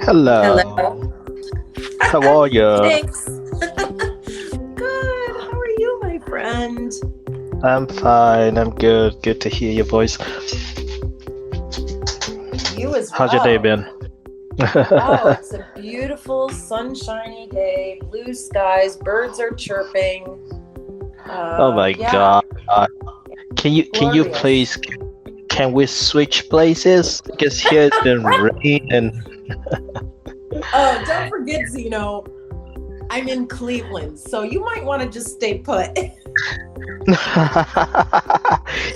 Hello. Hello. How are you? Thanks. Good. How are you, my friend? I'm fine. I'm good. Good to hear your voice. You as How's your day well. been? Oh, it's a beautiful, sunshiny day, blue skies, birds are chirping. Oh my Yeah, God. Can you glorious. please can we switch places? Because here it's been raining. Oh, don't forget, Zeno, I'm in Cleveland, so you might want to just stay put.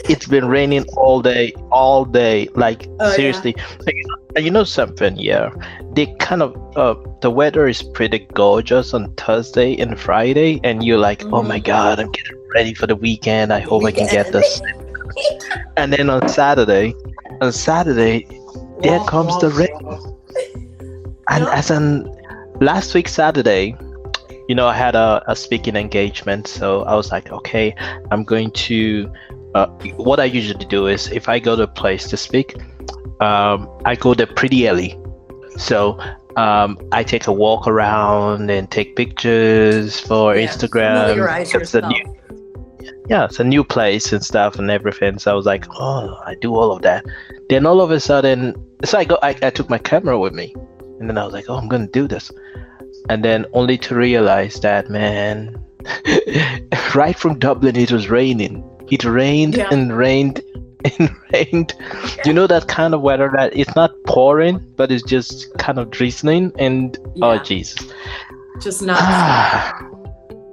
It's been raining all day. Like Oh, yeah. seriously. And you know something? Yeah, they kind of the weather is pretty gorgeous on Thursday and Friday, and you're like, oh my Mm-hmm. God, I'm getting ready for the weekend. I The hope I can get weekend. this. And then on Saturday, there Womp, comes the womp, rain. womp. And Yep. as in last week Saturday, I had a speaking engagement, so I was like, okay, I'm going to. What I usually do is if I go to a place to speak, I go there pretty early. So I take a walk around and take pictures for Yeah, Instagram. familiarize It's a yourself. new, yeah, it's a new place and stuff and everything. So I was like, oh, I do all of that. Then all of a sudden, so I took my camera with me, and then I was like, oh, I'm gonna do this, and then only to realize that, man, right from Dublin, it was raining. It rained Yeah. and rained and rained. Yeah. You know that kind of weather that it's not pouring, but it's just kind of drizzling, and oh Yeah. Jesus. Just not.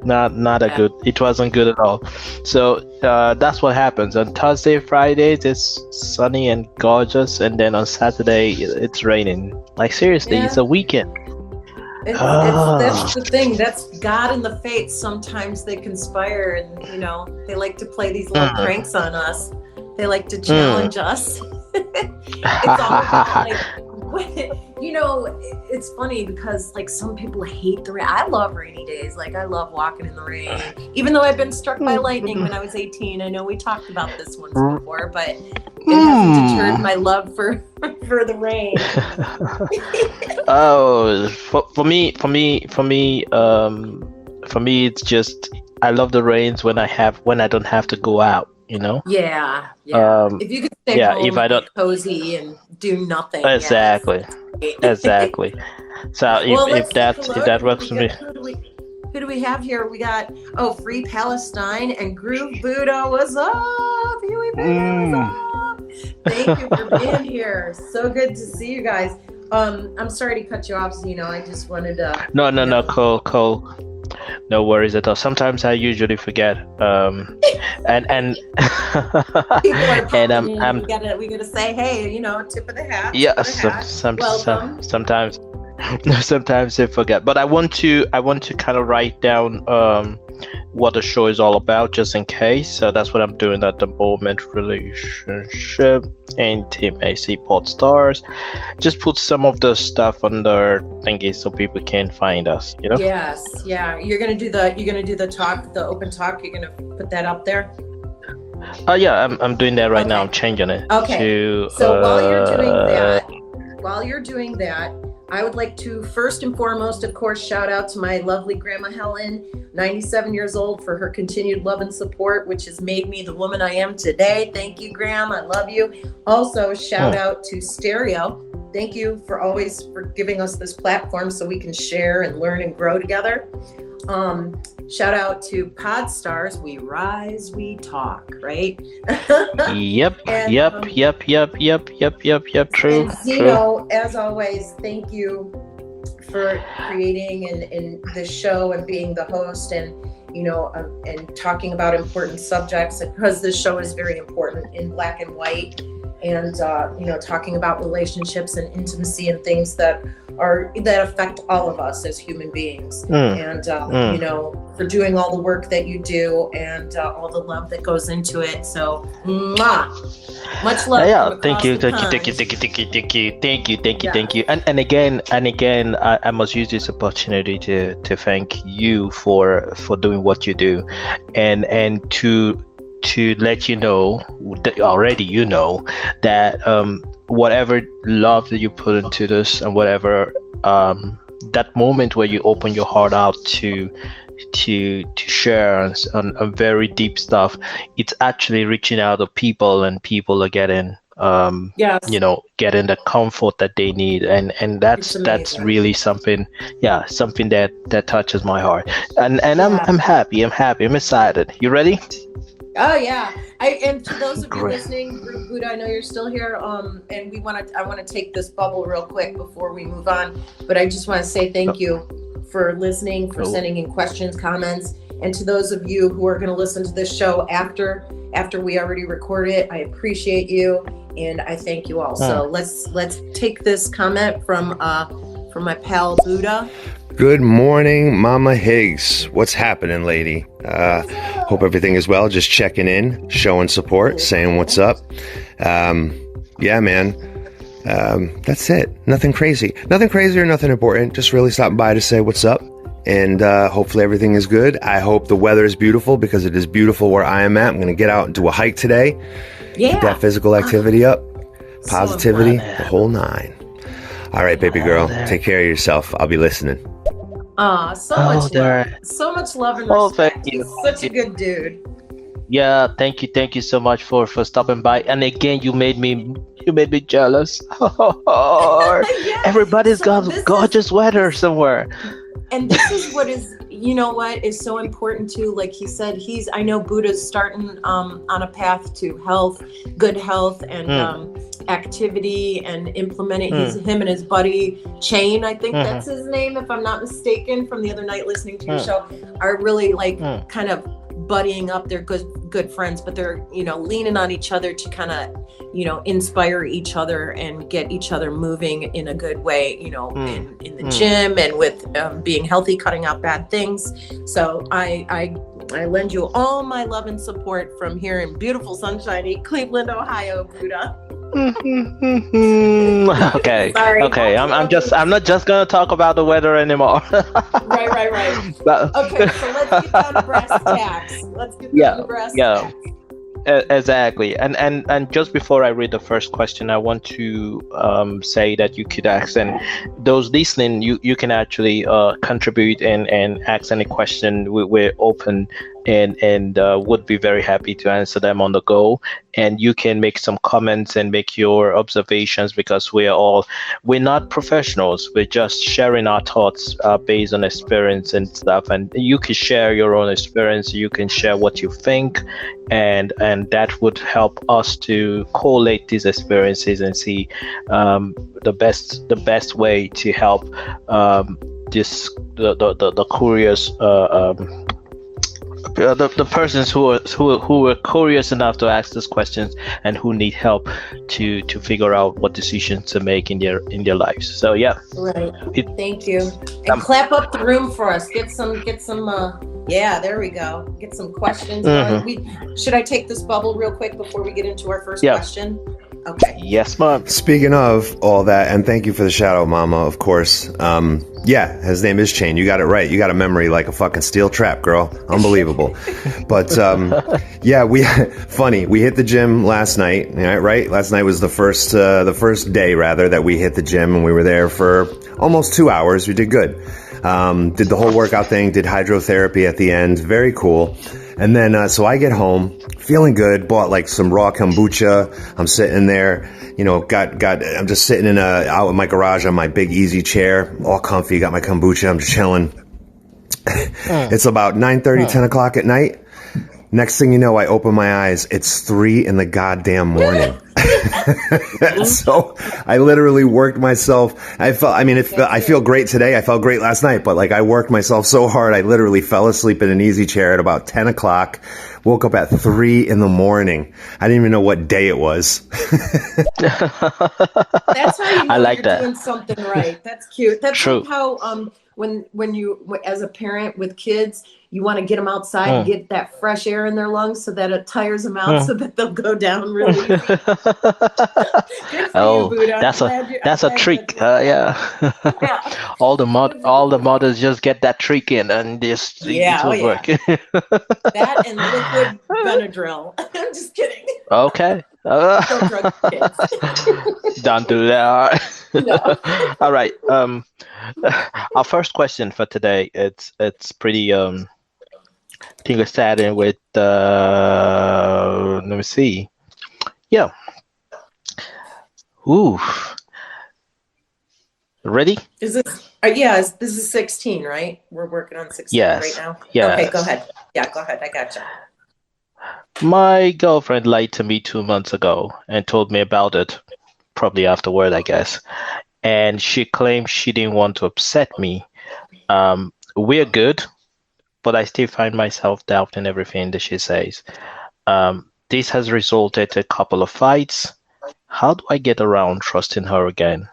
Not a Yeah. good. It wasn't good at all. So that's what happens on Thursday, Fridays. It's sunny and gorgeous, and then on Saturday it's raining. Like seriously, it's Yeah. a weekend. It's Ah. that's the thing. That's God and the fates. Sometimes they conspire, and they like to play these little Mm, pranks on us. They like to mm. challenge us. It's all about like it's funny because like some people hate the rain. I love rainy days. Like I love walking in the rain. Even though I've been struck by lightning when I was 18. I know we talked about this once before, but it hasn't deterred my love for for the rain. Oh, for me, it's just I love the rains when I don't have to go out. Yeah. Um, If you could stay yeah, if home I and be don't cozy and do nothing, yeah, that's exactly, great. exactly. So if Well, if let's say that if hello to that works for me. who do we have here? We got Free Palestine and Groove Buddha. What's up? Huey Bear, Mm. what's up? Thank you for being here. So good to see you guys. I'm sorry to cut you off, Zeno. I just wanted to, No, Cole. No worries at all. Sometimes I usually forget. And people are and popping in. I'm We gotta say, hey, tip of the hat, tip yeah. of the hat. Welcome. Sometimes sometimes I forget. But I want to kind of write down what the show is all about, just in case. So that's what I'm doing at the moment. Relationship, intimacy, pod stars. Just put some of the stuff under thingy so people can find us. Yes, yeah. You're gonna do the talk, the open talk. You're gonna put that up there. Yeah, I'm doing that right now. Okay. I'm changing it Okay. to So while you're doing that, I would like to first and foremost, of course, shout out to my lovely Grandma Helen, 97 years old, for her continued love and support, which has made me the woman I am today. Thank you, Graham. I love you. Also, shout out to Stereo. Thank you for giving us this platform so we can share and learn and grow together. Shout out to Podstars. We rise, we talk, right? Yep, And, yep, um, yep, yep, yep, yep, yep, yep. True, And true. Zeno, as always, thank you for creating and this show and being the host. and talking about important subjects, because this show is very important in black and white, and talking about relationships and intimacy and things that affect all of us as human beings. And for doing all the work that you do and all the love that goes into it. So much love. Yeah, thank you. And again, I must use this opportunity to thank you for doing what you do, and to let you know that already that whatever love that you put into this, and whatever that moment where you open your heart out to share on very deep stuff, it's actually reaching out to people, and people are getting getting the comfort that they need, and that's really something that touches my heart, and I'm happy, I'm excited. You ready? Oh yeah. And to those of you listening, Buddha, I know you're still here. And I want to take this bubble real quick before we move on. But I just want to say thank you for listening, for sending in questions, comments, and to those of you who are going to listen to this show after we already record it. I appreciate you, and I thank you all. So let's take this comment from my pal Buddha. Good morning, Mama Higgs. What's happening, lady? Hope everything is well. Just checking in, showing support, saying what's up. Yeah, man. That's it. Nothing crazy or nothing important. Just really stopping by to say what's up. And hopefully everything is good. I hope the weather is beautiful, because it is beautiful where I am at. I'm going to get out and do a hike today. Yeah. Get that physical activity up. Positivity, the whole nine. All right, baby girl. Take care of yourself. I'll be listening. So much love and respect. Thank you. He's such a good dude. Yeah, thank you so much for stopping by. And again, you made me jealous. Yeah. Everybody's got gorgeous weather somewhere. And this is what is so important too. Like he said, I know Buddha's starting on a path to good health and activity, and implementing him and his buddy Chain, I think that's his name, if I'm not mistaken, from the other night listening to your show, are really kind of buddying up. They're good friends, but they're leaning on each other to kind of inspire each other and get each other moving in a good way, in the gym, and with being healthy, cutting out bad things. So I lend you all my love and support from here in beautiful, sunshiny Cleveland, Ohio, Buddha. Okay. Sorry. Okay. I'm not just gonna talk about the weather anymore. Right. Okay. So let's get down to brass tacks. Tacks. Exactly. And just before I read the first question, I want to say that you could ask, and those listening, you can actually contribute and ask any question. We're open and would be very happy to answer them on the go. And you can make some comments and make your observations, because we're not professionals. We're just sharing our thoughts based on experience and stuff. And you can share your own experience. You can share what you think, and that would help us to collate these experiences and see the best way to help the curious. The persons who are curious enough to ask these questions and who need help to figure out what decisions to make in their lives. So yeah. Right. Thank you. And clap up the room for us. Get some. Yeah, there we go. Get some questions. Should I take this bubble real quick before we get into our first question? Okay. Yes, Mom. Speaking of all that, and thank you for the shout out, Mama, of course. Yeah, his name is Chain. You got it right. You got a memory like a fucking steel trap, girl. Unbelievable. But yeah, we hit the gym last night, right? Last night was the first day rather that we hit the gym, and we were there for almost 2 hours. We did good. Did the whole workout thing, did hydrotherapy at the end. Very cool. And then, so I get home feeling good, bought like some raw kombucha. I'm sitting there, I'm just sitting out in my garage on my big easy chair, all comfy, got my kombucha. I'm just chilling. It's about 9:30, 10 o'clock at night. Next thing you know, I open my eyes. It's 3 in the goddamn morning. So I literally worked myself. I feel great today. I felt great last night, but like I worked myself so hard. I literally fell asleep in an easy chair at about 10 o'clock, woke up at 3 in the morning. I didn't even know what day it was. That's how you know I like you're that. doing something right. That's cute. That's True. like how when you as a parent with kids, you want to get them outside and Mm. get that fresh air in their lungs so that it tires them out so that they'll go down really easy. Good for you, Oh, Buddha. I'm that's a glad that's a that trick. worked out. Yeah. Yeah. All the mothers just get that trick in, and this Yeah, it oh will yeah. work. That and liquid Benadryl. I'm just kidding. Okay. Don't drug kids. Don't do that. No. All right. Our first question for today, it's pretty I think we're starting with let me see. Yeah. Ooh. Ready? Is this this is 16, right? We're working on 16 right Yes. now. Yes. Okay, go ahead. Yeah, go ahead. I gotcha. My girlfriend lied to me 2 months ago and told me about it, probably afterward, I guess. And she claimed she didn't want to upset me. We're good, but I still find myself doubting everything that she says. This has resulted in a couple of fights. How do I get around trusting her again?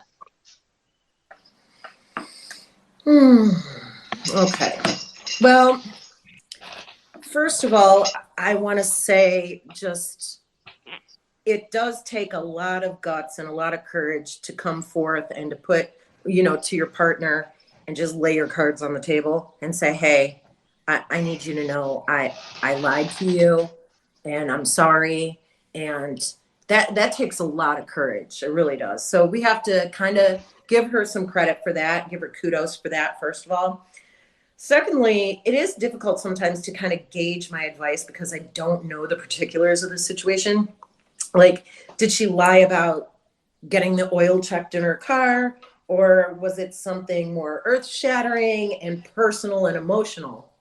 Okay. Well, first of all, I want to say just it does take a lot of guts and a lot of courage to come forth and to put, to your partner and just lay your cards on the table and say, hey, I need you to know I lied to you and I'm sorry. And that takes a lot of courage. It really does. So we have to kind of give her some credit for that, give her kudos for that, first of all. Secondly, it is difficult sometimes to kind of gauge my advice because I don't know the particulars of the situation. Like, did she lie about getting the oil checked in her car? Or was it something more earth-shattering and personal and emotional,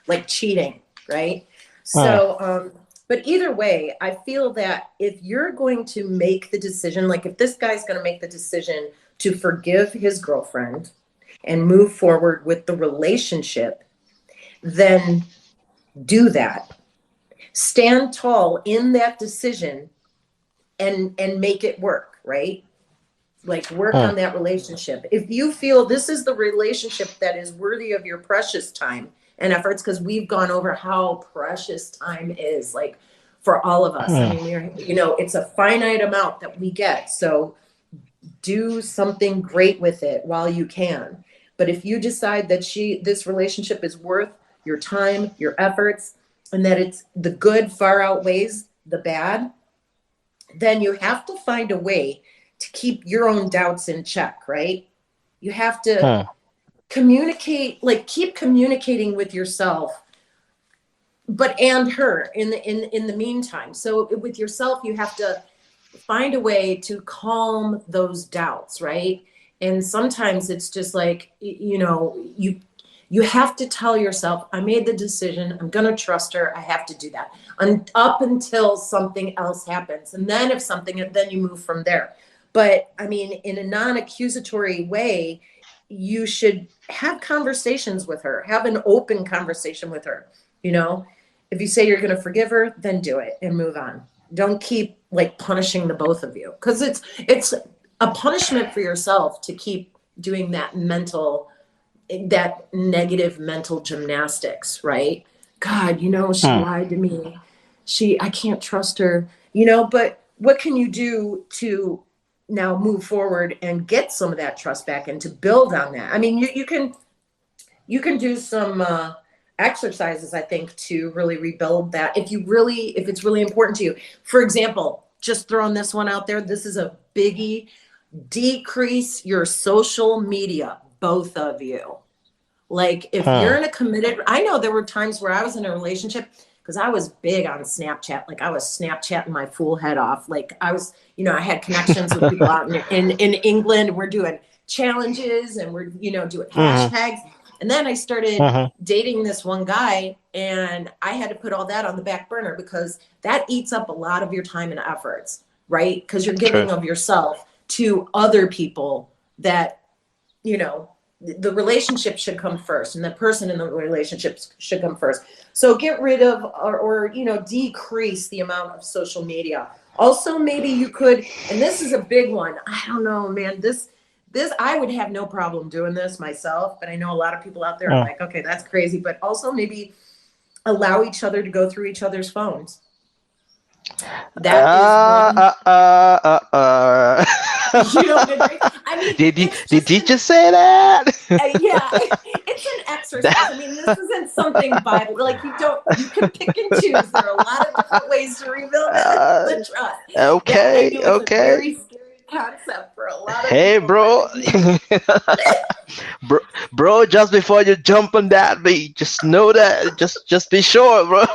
like cheating, right? So, but either way, I feel that if you're going to make the decision, like if this guy's going to make the decision to forgive his girlfriend and move forward with the relationship, then do that. Stand tall in that decision and make it work, right? Like work on that relationship. If you feel this is the relationship that is worthy of your precious time and efforts, because we've gone over how precious time is, like for all of us. I mean, it's a finite amount that we get. So do something great with it while you can. But if you decide that this relationship is worth your time, your efforts, and that it's the good far outweighs the bad, then you have to find a way to keep your own doubts in check, right? You have to communicate, like keep communicating with yourself, and her in the meantime. So with yourself, you have to find a way to calm those doubts, right? And sometimes it's just like, you have to tell yourself, I made the decision, I'm going to trust her, I have to do that. Up until something else happens. And then then you move from there. But I mean, in a non-accusatory way, you should have conversations with her, have an open conversation with her. If you say you're going to forgive her, then do it and move on. Don't keep like punishing the both of you, because it's a punishment for yourself to keep doing that negative mental gymnastics, right? God, she lied to me. I can't trust her, but what can you do to now move forward and get some of that trust back and to build on that? I mean, you can do some exercises, I think, to really rebuild that if it's really important to you. For example, just throwing this one out there, this is a biggie. Decrease your social media, both of you. Like if you're in a committed, I know there were times where I was in a relationship because I was big on Snapchat. Like I was Snapchatting my fool head off. Like I was, I had connections with people out in England. We're doing challenges and we're, doing hashtags. And then I started dating this one guy and I had to put all that on the back burner because that eats up a lot of your time and efforts. right? Because you're giving True. of yourself to other people that, you know, the relationship should come first, and the person in the relationship should come first. So get rid of, or you know, decrease the amount of social media. Also, maybe you could, and this is a big one. I don't know, man. This I would have no problem doing this myself, but I know a lot of people out there are like, okay, that's crazy. But also maybe allow each other to go through each other's phones. That is one. You don't agree? I mean, did you just say that? Yeah, it's an exercise. I mean, this isn't something Bible. Like you can pick and choose. There are a lot of different ways to rebuild the trust. Okay, that, okay. A very scary concept for a lot of hey, people. bro, just before you jump on that, just know that, just be sure, bro.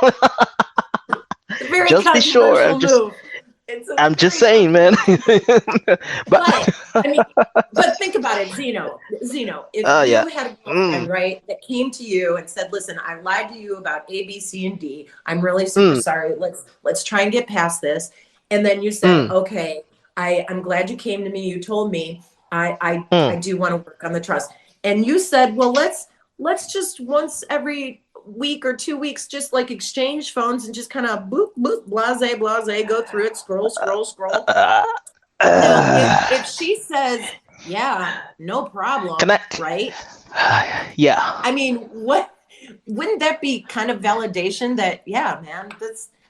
Very just be sure. I'm just saying, man. but I mean, but think about it, Zeno. If you had a girlfriend, right, that came to you and said, "Listen, I lied to you about A, B, C, and D. I'm really super sorry. Let's try and get past this." And then you said, "Okay, I'm glad you came to me. You told me I do want to work on the trust." And you said, "Well, let's just once every week or 2 weeks, just like exchange phones and just kind of boop, boop, blase, go through it, scroll. Now, if she says, yeah, no problem, right? Yeah. I mean, wouldn't that be kind of validation that, yeah, man,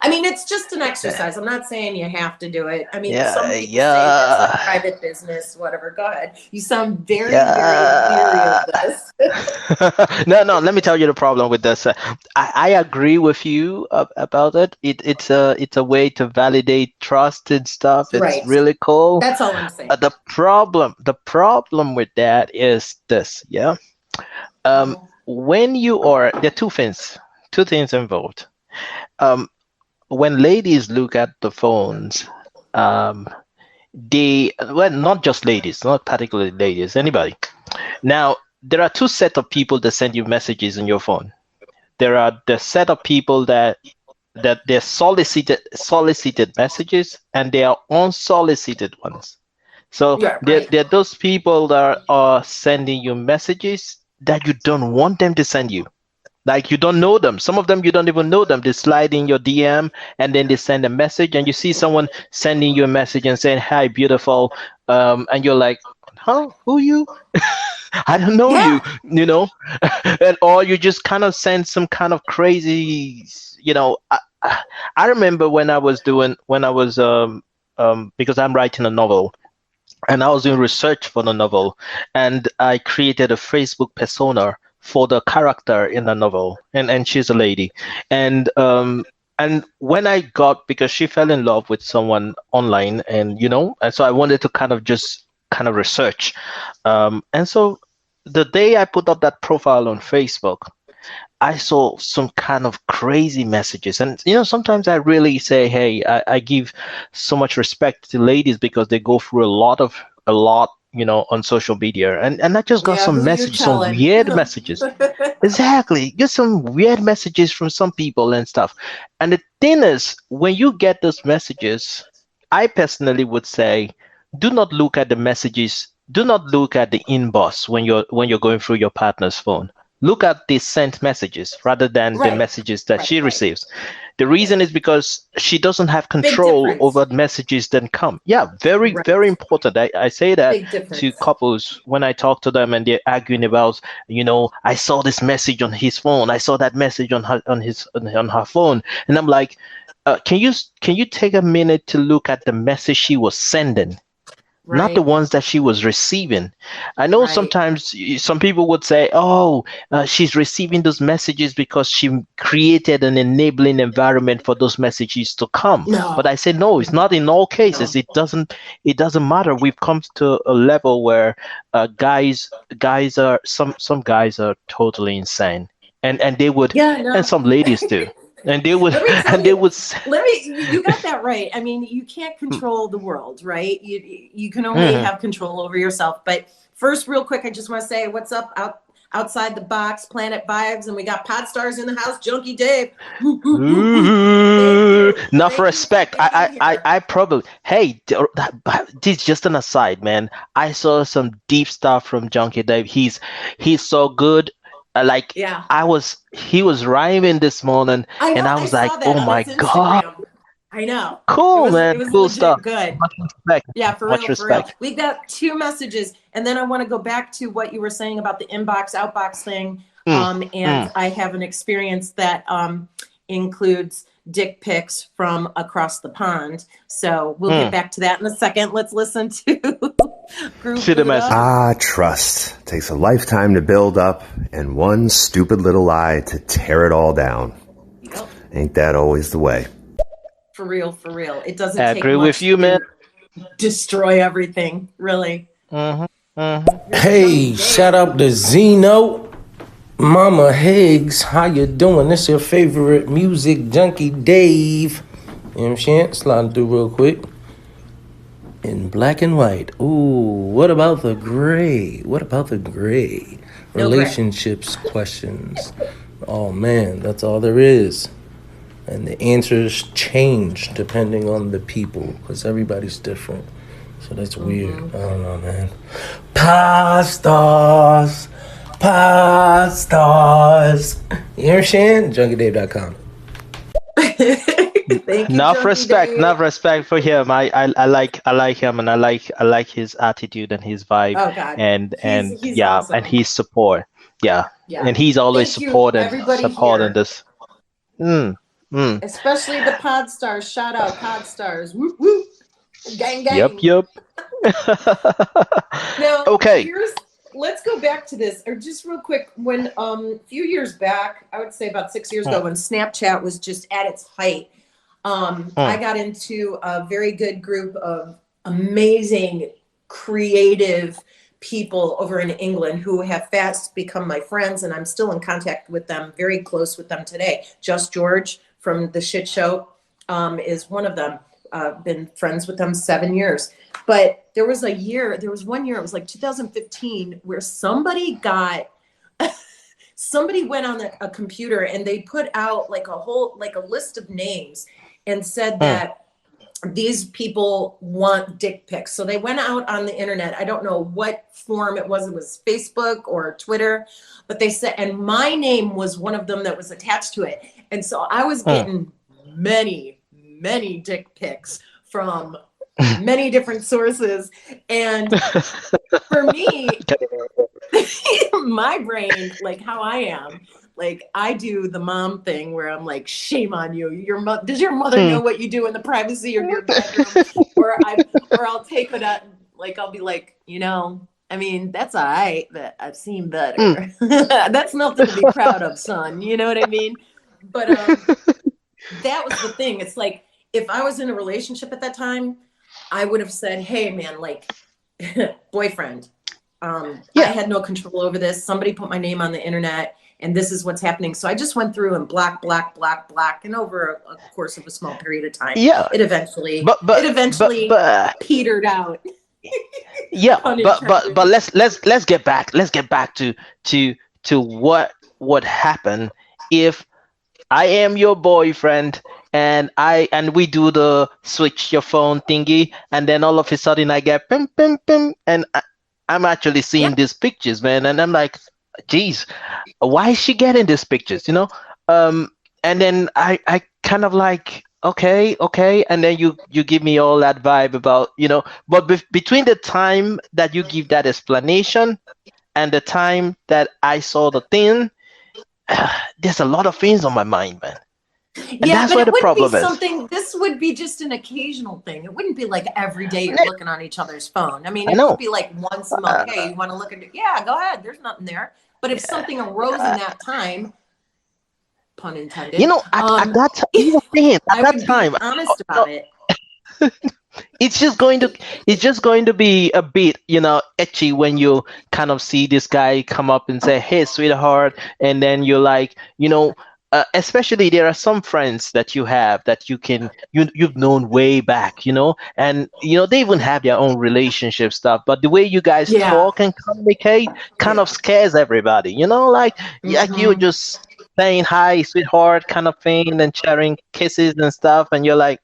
it's just an exercise. I'm not saying you have to do it. I mean, some people say that's like private business, whatever. Go ahead. You sound very, very leery of this. No, let me tell you the problem with this. I agree with you about it. It's a way to validate trust and stuff. It's really cool. That's all I'm saying. The problem with that is this. Yeah. When there are two things involved. When ladies look at the phones, not just ladies, not particularly ladies, anybody. Now, there are two sets of people that send you messages on your phone. There are the set of people that they're solicited messages, and they are unsolicited ones. So they're those people that are sending you messages that you don't want them to send you. Like you don't know them. Some of them you don't even know them. They slide in your DM and then they send a message, and you see someone sending you a message and saying, "Hi, beautiful," and you're like, "Huh? Who you?" I don't know you, you know, or you just kind of send some kind of crazy, you know. I remember when I was because I'm writing a novel, and I was doing research for the novel, and I created a Facebook persona for the character in the novel, and she's a lady, and when because she fell in love with someone online, and so I wanted to kind of research, and so the day I put up that profile on Facebook, I saw some kind of crazy messages, and sometimes I really say, hey, I give so much respect to ladies because they go through a lot on social media, and I just got some messages, some weird messages. Exactly, just some weird messages from some people and stuff. And the thing is, when you get those messages, I personally would say, do not look at the messages. Do not look at the inbox when you're going through your partner's phone. Look at the sent messages rather than the messages that she receives. The reason is because she doesn't have control over messages that come. Yeah, very, very important. I say that to couples when I talk to them and they're arguing about, I saw this message on his phone. I saw that message on her phone. And I'm like, can you take a minute to look at the message she was sending? Not the ones that she was receiving. I know sometimes some people would say, she's receiving those messages because she created an enabling environment for those messages to come. No. But I say, no, it's not in all cases. No. It doesn't matter. We've come to a level where some guys are totally insane. And they would, and some ladies too. And they would, you got that right. I mean, you can't control the world, right? You can only have control over yourself. But first, real quick, I just want to say what's up Outside the Box, Planet Vibes, and we got Podstars in the house, Junkie Dave. Enough respect. I probably, hey, this is just an aside, man. I saw some deep stuff from Junkie Dave. He's so good. Like Yeah. he was rhyming this morning, and I was like, oh my God. I know. Cool, man. It was Cool legit stuff. Good. Much respect. Yeah, for Much real, respect. for real. We've got 2 messages, and then I want to go back to what you were saying about the inbox, outbox thing. I have an experience that includes dick pics from across the pond. So we'll get back to that in a second. Let's listen to the message. Trust takes a lifetime to build up and one stupid little lie to tear it all down. Yep. Ain't that always the way? For real, for real. It doesn't I take agree much with you, man. to destroy everything, really. Hey, shout out to Zeno, Mama Higgs. How you doing? This your favorite music junkie, Dave. You know what I'm saying? Sliding through real quick. In black and white. Ooh, what about the gray? What about the gray? No gray. Relationships questions. Oh, man, that's all there is. And the answers change depending on the people, because everybody's different. So that's weird. I don't know, man. Pastas. You know what I'm saying? JunkieDave.com. Thank you, Enough Junkie respect. Dave. Enough respect for him. I like him, and I like his attitude and his vibe. Oh, God. And He's yeah, awesome. and his support. Yeah. Yeah. And he's always Thank you, supporting everybody here. this. Especially the Podstars. Shout out Podstars. Whoop, whoop. Gang, gang. Yep. Now, Okay. let's go back to this, or just real quick. When a few years back, I would say about 6 years ago, when Snapchat was just at its height, I got into a very good group of amazing, creative people over in England who have fast become my friends, and I'm still in contact with them, very close with them today. Just George from the Shit Show is one of them. Been friends with them 7 years. But there was 1 year, it was like 2015, where somebody went on a computer and they put out like a list of names and said that these people want dick pics. So they went out on the internet. I don't know what form it was Facebook or Twitter, but they said, and my name was one of them that was attached to it. And so I was getting many dick pics from many different sources. And for me, my brain, like how I am, like I do the mom thing where I'm like, shame on you. Does your mother know what you do in the privacy of your bedroom? or I'll take it out, like I'll be like, I mean, that's all right, but I've seen better. That's nothing to be proud of, son. You know what I mean? But that was the thing. It's like, if I was in a relationship at that time, I would have said, hey, man, like, boyfriend, I had no control over this. Somebody put my name on the internet, and this is what's happening. So I just went through and block. And over a course of a small period of time, it eventually petered out. But let's get back. Let's get back to what would happen if I am your boyfriend and we do the switch your phone thingy, and then all of a sudden I get pim pim pim, and I'm actually seeing these pictures, man, and I'm like, geez, why is she getting these pictures, and then I kind of like, okay, and then you give me all that vibe about, but between the time that you give that explanation and the time that I saw the thing, there's a lot of things on my mind, man. And that's where the problem is. This would be just an occasional thing. It wouldn't be like every day you're looking on each other's phone. I mean, it would be like once a month. Hey, you want to look at it? Yeah, go ahead. There's nothing there. But if something arose in that time, pun intended. At that time, be honest about it. It's just going to be a bit, etchy when you kind of see this guy come up and say, "Hey, sweetheart," and then you're like, especially there are some friends that you have that you've known way back, and they even have their own relationship stuff, but the way you guys Yeah. talk and communicate kind of Yeah. scares everybody, like you Hmm. just saying hi sweetheart kind of thing and sharing kisses and stuff, and you're like,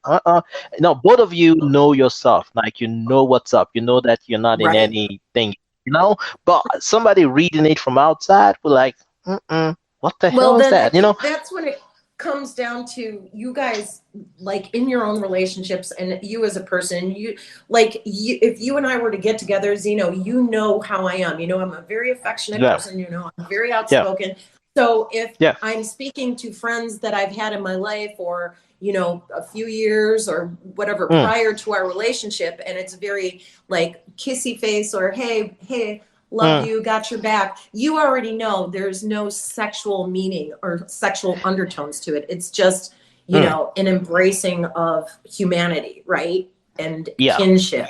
no, both of you know yourself, like you know what's up, you know that you're not in Right. anything, but somebody reading it from outside will like, mm-mm, what the Well, hell is then I that? think that's when it comes down to you guys, like in your own relationships, and you as a person. If you and I were to get together, Zeno, you know how I am. I'm a very affectionate Yeah, person. I'm very yeah, outspoken. So if yeah. I'm speaking to friends that I've had in my life, or a few years or whatever Mm, prior to our relationship, and it's very like kissy face, or hey, love mm, you, got your back. You already know there's no sexual meaning or sexual undertones to it. It's just, mm. an embracing of humanity, right? And Yeah, kinship.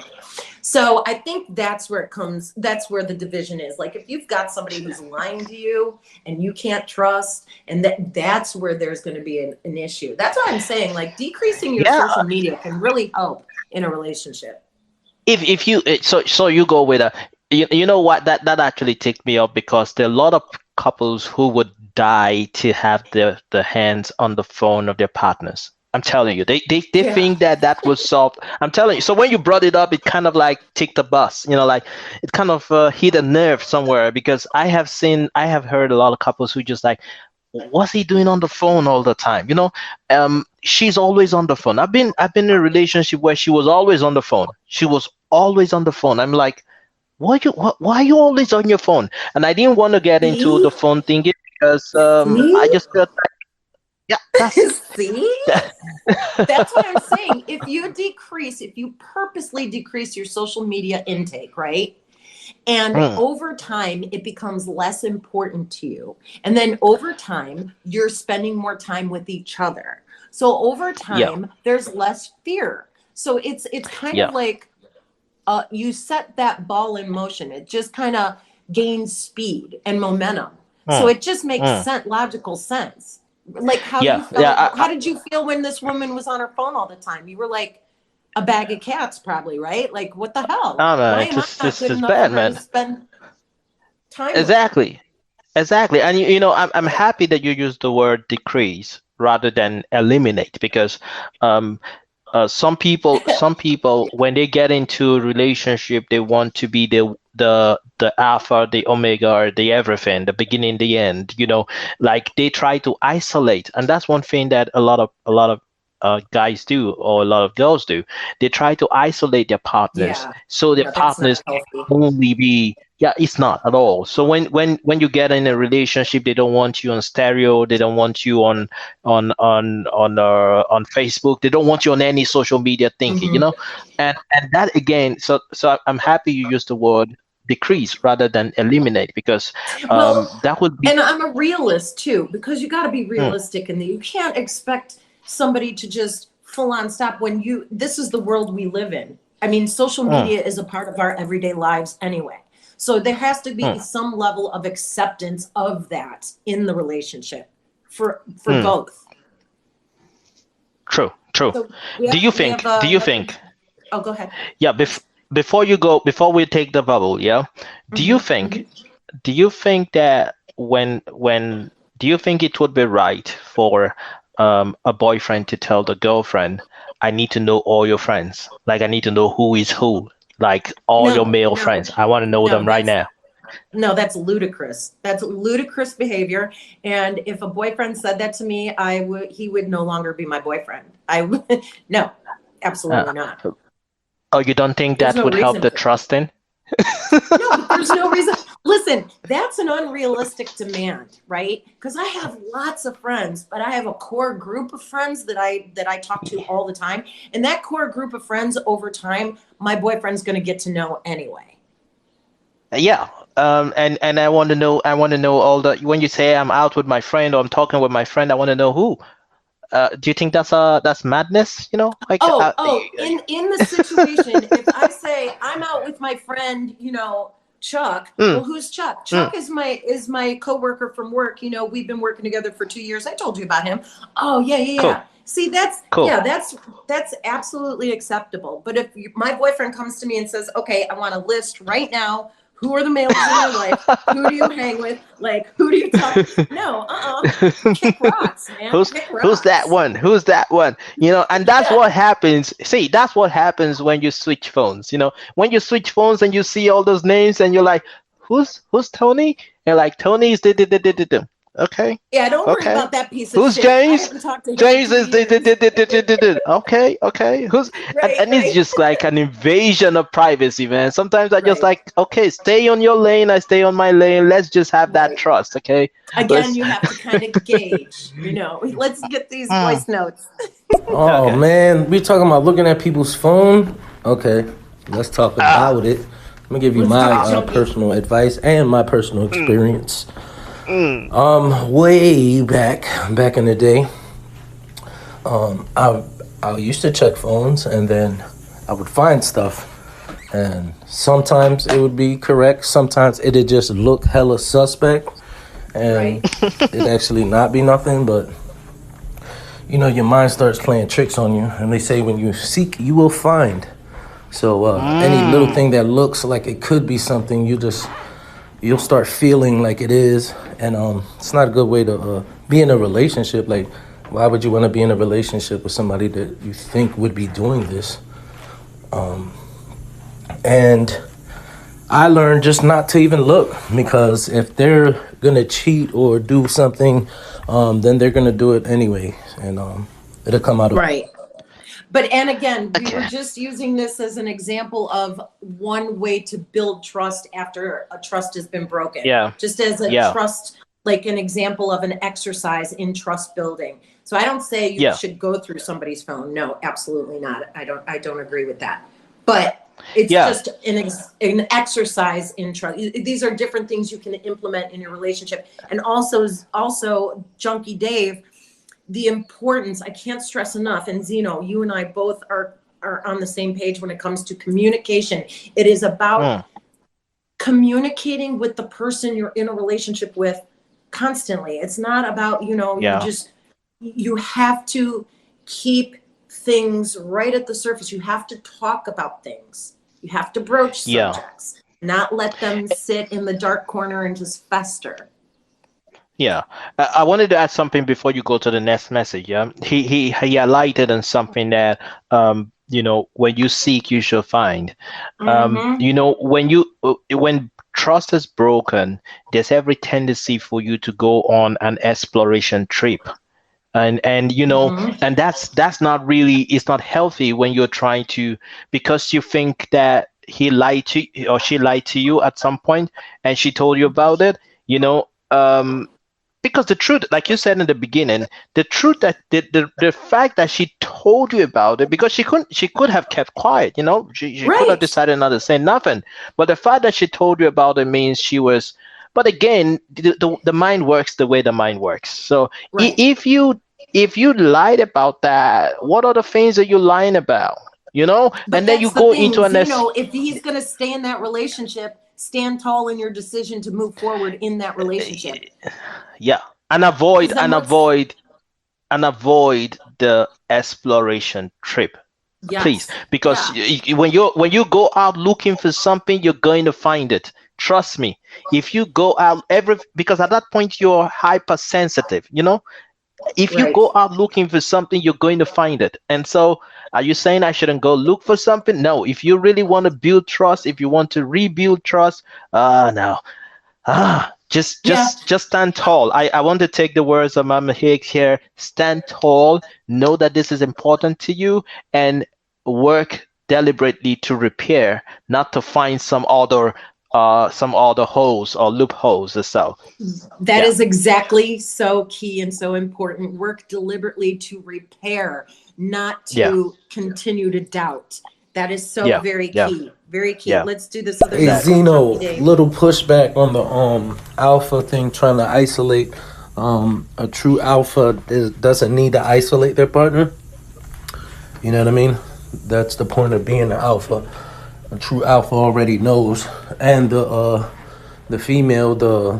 So I think that's where the division is. Like if you've got somebody who's lying to you and you can't trust, and that's where there's going to be an issue. That's why I'm saying, like, decreasing your yeah. social media can really help in a relationship. If you so you go with a, you know what, that actually ticked me up, because there are a lot of couples who would die to have the hands on the phone of their partners. I'm telling you, they Yeah. think that will solve. I'm telling you. So when you brought it up, it kind of like ticked a bus. Like it kind of hit a nerve somewhere, because I have heard a lot of couples who just like, what's he doing on the phone all the time? She's always on the phone. I've been in a relationship where she was always on the phone. She was always on the phone. I'm like, why are you always on your phone? And I didn't want to get into the See? phone thingy, because I See? just felt like, yeah, that's See? that. That's what I'm saying. If you purposely decrease your social media intake, right? And Mm, over time, it becomes less important to you. And then over time, you're spending more time with each other. So over yeah, time, there's less fear. So it's kind of yeah, like you set that ball in motion. It just kind of gains speed and momentum. So mm, it just makes mm, logical sense. Like how you yeah, yeah. felt. How did you feel when this woman was on her phone all the time? You were like a bag of cats, probably, right? Like, what the hell? Man, Why it's am I just, not it's good just enough for bad, her to man. spend time with? Exactly. Exactly. And I'm happy that you use the word decrease rather than eliminate, because um some people when they get into a relationship, they want to be the alpha, the omega, or the everything, the beginning, the end, like they try to isolate. And that's one thing that a lot of guys do, or a lot of girls do. They try to isolate their partners, Yeah, so their yeah, that's not partners healthy. can only be, yeah, it's not at all. So when you get in a relationship, they don't want you on stereo, they don't want you on Facebook. They don't want you on any social media thinking, Hmm. and that again. So I'm happy you used the word decrease rather than eliminate, because Well, that would be. and I'm a realist too, because you got to be Mm, realistic, and you can't expect somebody to just full on stop when this is the world we live in. I mean, social mm, media is a part of our everyday lives anyway. So there has to be mm, some level of acceptance of that in the relationship for mm. both. True, true. So we Do have you we have think? Do you think? oh, go ahead. Yeah. Before you go, before we take the bubble, yeah. Do you Hmm. think? Hmm. Do you think that when do you think it would be right for a boyfriend to tell the girlfriend, I need to know all your friends. Like I need to know who is who. Like all your No, male no, friends. I want to know no. them right now. No, that's ludicrous. That's ludicrous behavior. And if a boyfriend said that to me, he would no longer be my boyfriend. I would, no, Uh, absolutely not. oh, you don't think There's that no would help reason the for that. trust in? No, but there's no reason. Listen, that's an unrealistic demand, right? Because I have lots of friends, but I have a core group of friends that I talk to all the time. And that core group of friends over time, my boyfriend's going to get to know anyway. Yeah. And I want to know all the, when you say I'm out with my friend or I'm talking with my friend, I want to know who. Do you think that's madness? Oh, in the situation, if I say I'm out with my friend, Chuck. Mm. Well, who's Chuck? Chuck is my coworker from work. You know, we've been working together for 2 years. I told you about him. Oh, yeah. Cool. See, that's Cool. yeah, that's absolutely acceptable. But if my boyfriend comes to me and says, "Okay, I want a list right now. Who are the males in your life? Who do you hang with? Like, who do you talk?" No, kick rocks, man. Who's that one? Who's that one? You know, and that's what happens. See, that's what happens when you switch phones. You know, when you switch phones and you see all those names and you're like, who's Tony? And like, Tony is the. Okay. Yeah, don't worry about that piece of Who's shit. James? I haven't talked to him James in is 2 years. okay. Who's Right, and it's right. just like an invasion of privacy, man. Sometimes I just Right. like, okay, stay on your lane, I stay on my lane. Let's just have that Right. trust, okay? Again, you have to kind of gauge, you know. Let's get these voice notes. Oh Okay. man, we talking about looking at people's phone. Okay, let's talk about it. Let me give you Let's my talk, Junkie. personal advice and my personal experience. Way back in the day, I used to check phones and then I would find stuff, and sometimes it would be correct, sometimes it'd just look hella suspect, and it'd actually not be nothing, but you know, your mind starts playing tricks on you, and they say when you seek, you will find. So any little thing that looks like it could be something, you'll start feeling like it is, and it's not a good way to be in a relationship. Like, why would you want to be in a relationship with somebody that you think would be doing this? And I learned just not to even look, because if they're gonna cheat or do something, then they're gonna do it anyway, and it'll come out of Right. But, and again, we Okay. were just using this as an example of one way to build trust after a trust has been broken. Yeah. Just as a Yeah. trust, like an example of an exercise in trust building. So I don't say you Yeah. should go through somebody's phone. No, absolutely not. I don't agree with that. But it's Yeah. just an exercise in trust. These are different things you can implement in your relationship. And also Junkie Dave, the importance, I can't stress enough, and Zeno, you and I both are on the same page when it comes to communication. It is about communicating with the person you're in a relationship with constantly. It's not about, Yeah. you have to keep things right at the surface. You have to talk about things. You have to broach Yeah. subjects, not let them sit in the dark corner and just fester. Yeah, I wanted to add something before you go to the next message. Yeah, he highlighted on something that when you seek, you shall find. When trust is broken, there's every tendency for you to go on an exploration trip, and and that's not really, it's not healthy when you're trying to, because you think that he lied to or she lied to you at some point and she told you about it. Because the truth, like you said in the beginning, the truth that the fact that she told you about it, because she could have kept quiet, she could have Right. decided not to say nothing. But the fact that she told you about it means she was. But again, the mind works the way the mind works. So Right. if you lied about that, what are the things that you're lying about? But And then you that's the go thing, into if he's going to stay in that relationship, stand tall in your decision to move forward in that relationship. Yeah, and avoid Because then the exploration trip, Yes. please, because when you go out looking for something, you're going to find it. Trust me. If you go out because at that point you're hypersensitive, if you Right. go out looking for something, you're going to find it. And so, are you saying I shouldn't go look for something? No. If you really want to build trust, if you want to rebuild trust, just stand tall. I want to take the words of Mama Higgs here. Stand tall. Know that this is important to you, and work deliberately to repair, not to find some other holes or loopholes or so. That is exactly so key and so important. Work deliberately to repair, not to continue to doubt. That is so very key. Very key. Yeah. Let's do this other Hey side. Zeno, Dave. little pushback on the alpha thing, trying to isolate. A true alpha doesn't need to isolate their partner. You know what I mean? That's the point of being an alpha. A true alpha already knows and the female, the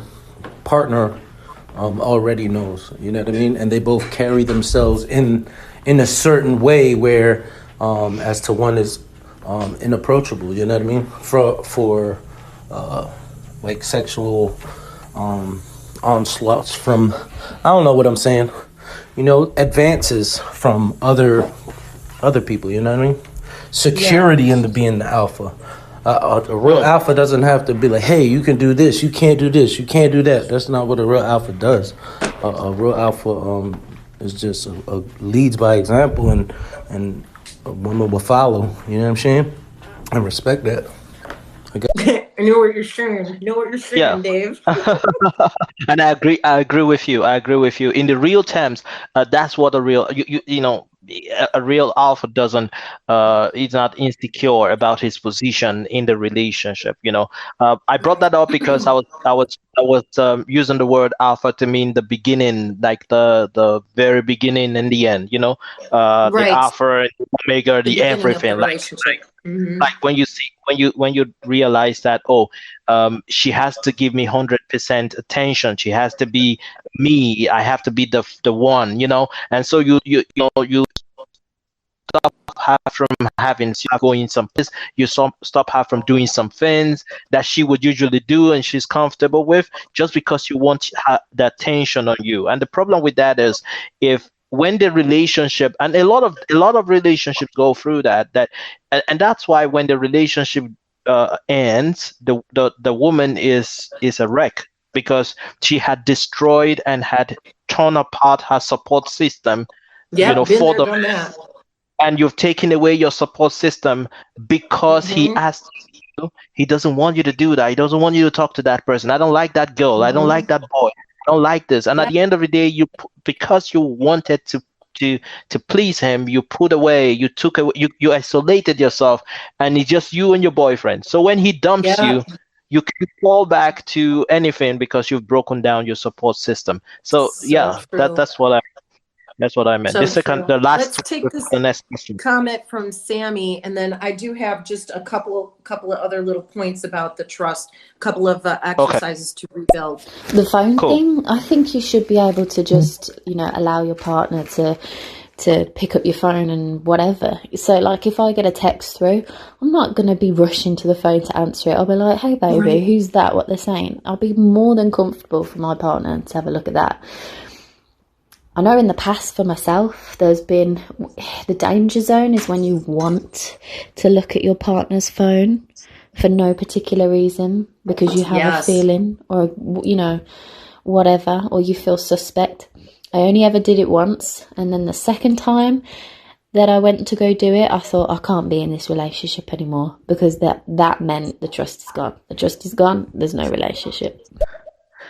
partner, already knows. You know what I mean? And they both carry themselves in a certain way where, as to one is inapproachable. You know what I mean? For like sexual onslaughts from, I don't know what I'm saying. You know, advances from other people. You know what I mean? Security into being the alpha. A real alpha doesn't have to be like, hey, you can do this, you can't do this, you can't do that. That's not what a real alpha does. A real alpha is just leads by example, and a woman will follow. You know what I'm saying? I respect that. I know what you're saying. Yeah. Dave. And I agree with you. In the real terms, that's what a real you know, a real alpha doesn't is not insecure about his position in the relationship. You know, I brought that up because I was using the word alpha to mean the beginning, like the very beginning and the end. You know, Right. the alpha and omega, the beginning of the everything. relationship. Mhm. Like when you realize that, she has to give me 100% attention, she has to be me, I have to be the one, you know. And so you stop her from having going some place, you stop her from doing some things that she would usually do and she's comfortable with, just because you want the attention on you. And the problem with that is, if when the relationship, and a lot of relationships go through that and that's why when the relationship ends, the woman is a wreck, because she had destroyed and had torn apart her support system. Yeah, you know, been for there, the done that. and you've taken away your support system because he Mhm. asked you. He doesn't want you to do that. He doesn't want you to talk to that person. I don't like that girl. I don't like that boy. I don't like this. And at the end of the day, because you wanted to please him, you put away, you took away, you isolated yourself, and it's just you and your boyfriend. So when he dumps Yeah. you can fall back to anything because you've broken down your support system. So yeah, true. that's what I meant. So The true. last Let's take this the next question. comment from Sammy, and then I do have just a couple of other little points about the trust, a couple of exercises to rebuild. The phone Cool. thing, I think you should be able to just, allow your partner to pick up your phone and whatever. So, like, if I get a text through, I'm not going to be rushing to the phone to answer it. I'll be like, hey, baby, Right. who's that? What they're saying? I'll be more than comfortable for my partner to have a look at that. I know in the past for myself, there's been the danger zone is when you want to look at your partner's phone for no particular reason, because you have Yes. a feeling or, whatever, or you feel suspect. I only ever did it once. And then the second time that I went to go do it, I thought, I can't be in this relationship anymore, because that meant the trust is gone. The trust is gone. There's no relationship.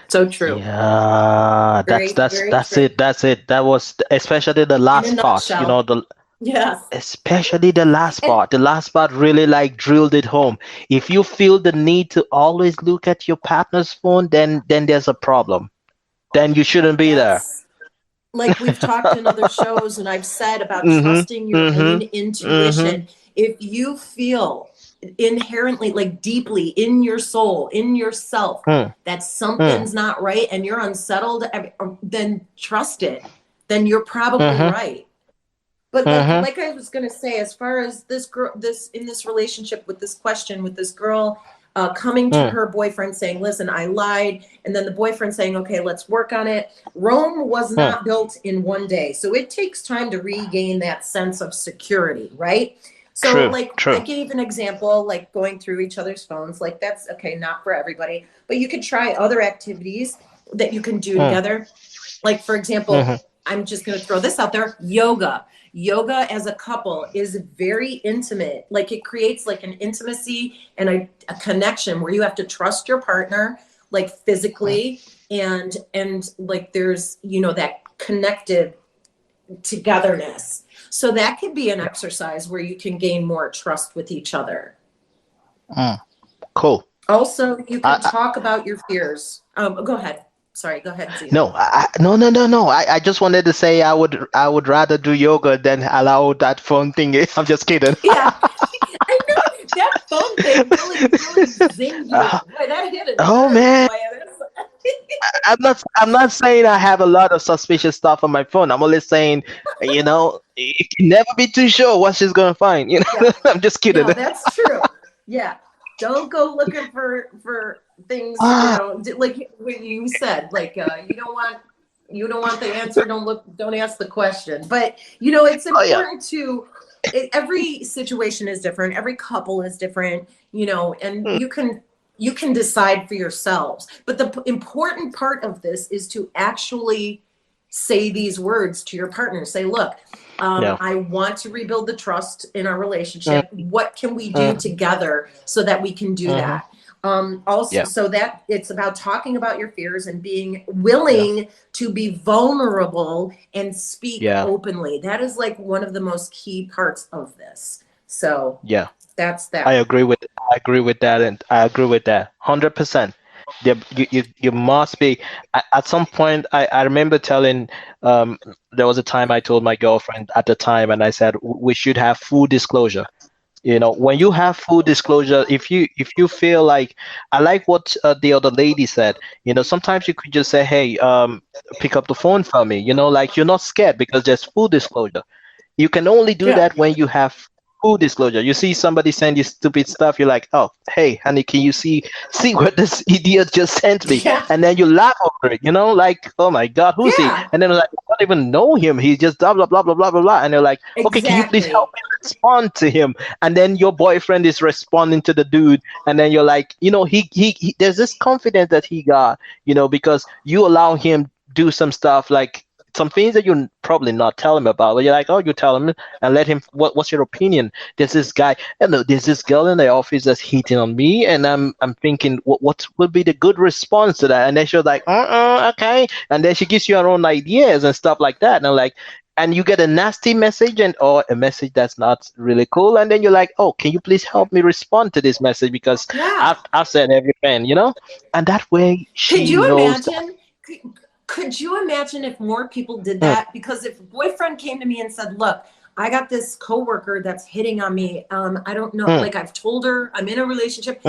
So true. Yeah, Very, that's very that's true. it. That's it. That was especially the last part. nutshell. Yes. Especially the last part. The last part really like drilled it home. If you feel the need to always look at your partner's phone, then there's a problem. Then you shouldn't be there. Yes. Like we've talked in other shows, and I've said about Mhm, trusting your own mhm, intuition. If you feel inherently, like deeply in your soul, in yourself, Hmm. that something's not right and you're unsettled, then trust it. Then you're probably Mhm. right. But like I was gonna say, as far as this girl, in this relationship with this question with this girl coming to her boyfriend saying, listen, I lied, and then the boyfriend saying, okay, let's work on it. Rome was not built in one day, so it takes time to regain that sense of security, right? So True. I gave an example, like going through each other's phones, like that's okay, not for everybody, but you could try other activities that you can do together. Like, for example, I'm just going to throw this out there, yoga. Yoga as a couple is very intimate. Like, it creates like an intimacy and a connection where you have to trust your partner, like physically, and like there's, that connected togetherness. So that could be an exercise where you can gain more trust with each other. Cool. Also, you can talk about your fears. Go ahead. Sorry, go ahead, Zena. No, no. I just wanted to say I would rather do yoga than allow that phone thing. I'm just kidding. Yeah, I know that phone thing really really zinged you. Boy, that hit it. Oh man, I'm not saying I have a lot of suspicious stuff on my phone. I'm only saying, you can never be too sure what she's gonna find. Yeah. I'm just kidding. No, that's true. Yeah. Don't go looking for things, like what you said, like you don't want the answer, don't ask the question. But it's important to every situation is different, every couple is different, and you can decide for yourselves. But the important part of this is to actually say these words to your partner. Say, look, I want to rebuild the trust in our relationship. What can we do together so that we can do that? Also, so that it's about talking about your fears and being willing to be vulnerable and speak openly. That is like one of the most key parts of this. So that's that. I agree with that, and I agree with that 100%. You must be at some point. I remember telling there was a time I told my girlfriend at the time, and I said we should have full disclosure. When you have full disclosure, if you feel like, I like what the other lady said, sometimes you could just say, hey, pick up the phone for me, like you're not scared because there's full disclosure. You can only do that when you have full disclosure. You see somebody send you stupid stuff, you're like, oh, hey, honey, can you see what this idiot just sent me? And then you laugh over it, like, oh my God, who's he? And then like, I don't even know him. He's just blah, blah, blah, blah, blah, blah, blah. And you're like, okay, can you please help me respond to him? And then your boyfriend is responding to the dude. And then you're like, he there's this confidence that he got, because you allow him do some stuff, like some things that you probably not tell him about, but you're like, oh, you tell him and let him. What's your opinion? There's this guy, there's this girl in the office that's hitting on me, and I'm thinking, what would be the good response to that? And then she's like, okay, and then she gives you her own ideas and stuff like that, and I'm like, and you get a nasty message or a message that's not really cool, and then you're like, oh, can you please help me respond to this message because I've said everything, and that way she knows. Could you imagine if more people did that? Because if a boyfriend came to me and said, look, I got this coworker that's hitting on me. I don't know. Like I've told her I'm in a relationship.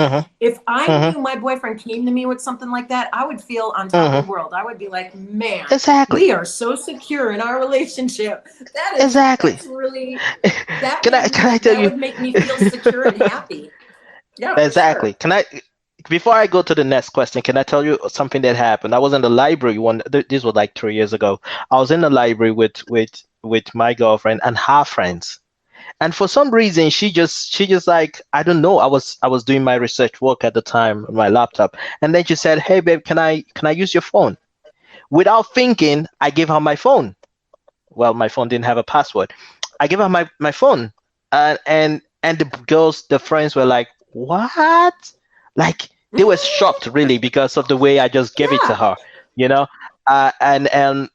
If I knew my boyfriend came to me with something like that, I would feel on top of the world. I would be like, man, we are so secure in our relationship. That is that's really, can I tell you? That would make me feel secure and happy. Yeah, exactly. Sure. Before I go to the next question, can I tell you something that happened? I was in the library this was like 3 years ago. I was in the library with my girlfriend and her friends. And for some reason, she just like, I don't know. I was doing my research work at the time on my laptop. And then she said, hey babe, can I use your phone? Without thinking, I gave her my phone. Well, my phone didn't have a password. I gave her my phone. And the friends were like, what? Like they were shocked really because of the way I just gave it to her, and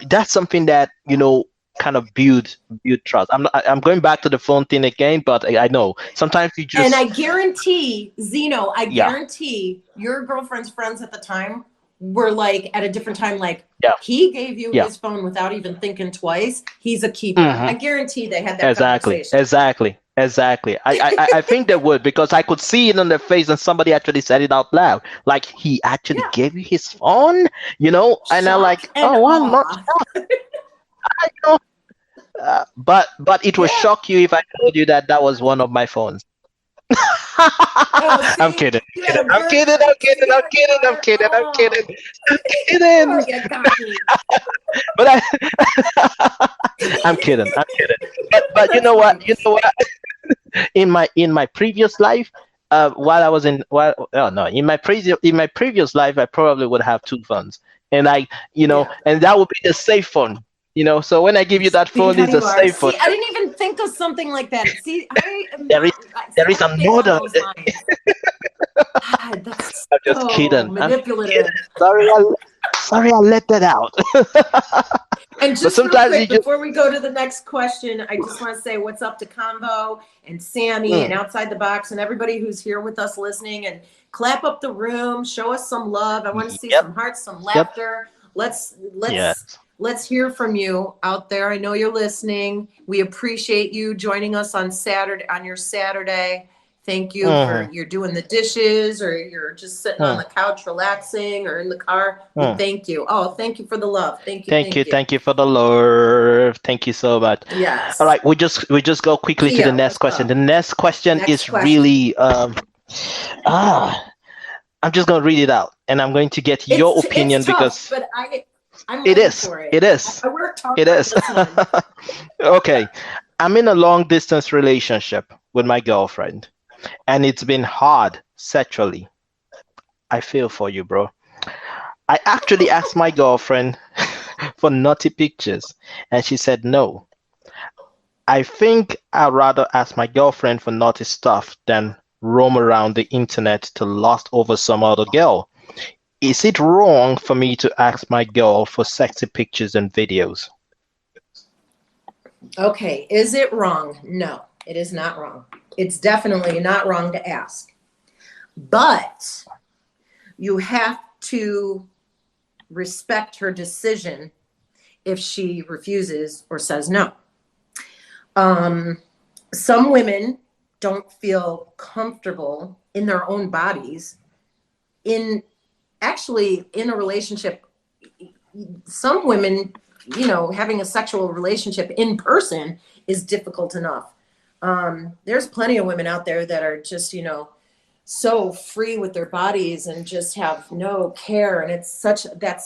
that's something that kind of build trust. I'm going back to the phone thing again, but I know sometimes you just. And I guarantee, Zeno, guarantee your girlfriend's friends at the time were like at a different time, like he gave you his phone without even thinking twice. He's a keeper. I guarantee they had that conversation. Exactly. I think they would, because I could see it on their face and somebody actually said it out loud. Like, he actually gave you his phone, and I'm like, oh, I'm not shocked. I know. But it would shock you if I told you that was one of my phones. I'm kidding. I'm kidding. But I'm kidding. But you know what? In my previous life, in my previous life, I probably would have two phones, and and that would be the safe phone. So when I give you that phone, it's a safe phone. I didn't even think of something like that. See, there is another. God, that's I'm just kidding. Manipulative. Sorry, I let that out. And just sometimes real quick, before we go to the next question, I just want to say what's up to Convo and Sammy and Outside the Box and everybody who's here with us listening, and clap up the room, show us some love. I want to see some hearts, some laughter. Let's hear from you out there. I know you're listening. We appreciate you joining us on your Saturday. Thank you for you're doing the dishes, or you're just sitting on the couch relaxing, or in the car. We thank you. Oh, thank you for the love. Thank you. Thank you for the love. Thank you so much. Yes. All right, we just go quickly to Tia, the next what's question. up? The next question Next is question. really I'm just gonna read it out, and I'm going to get your opinion it's tough, because but I'm it ready is. for it. It is. I worked hard It on is. this one. Okay, I'm in a long distance relationship with my girlfriend, and it's been hard sexually. I feel for you, bro. I actually asked my girlfriend for naughty pictures, and she said no. I think I'd rather ask my girlfriend for naughty stuff than roam around the internet to lust over some other girl. Is it wrong for me to ask my girl for sexy pictures and videos? Okay, is it wrong? No, it is not wrong. It's definitely not wrong to ask. But you have to respect her decision if she refuses or says no. Some women don't feel comfortable in their own bodies in a relationship. Some women, having a sexual relationship in person is difficult enough. There's plenty of women out there that are just, so free with their bodies and just have no care. And that's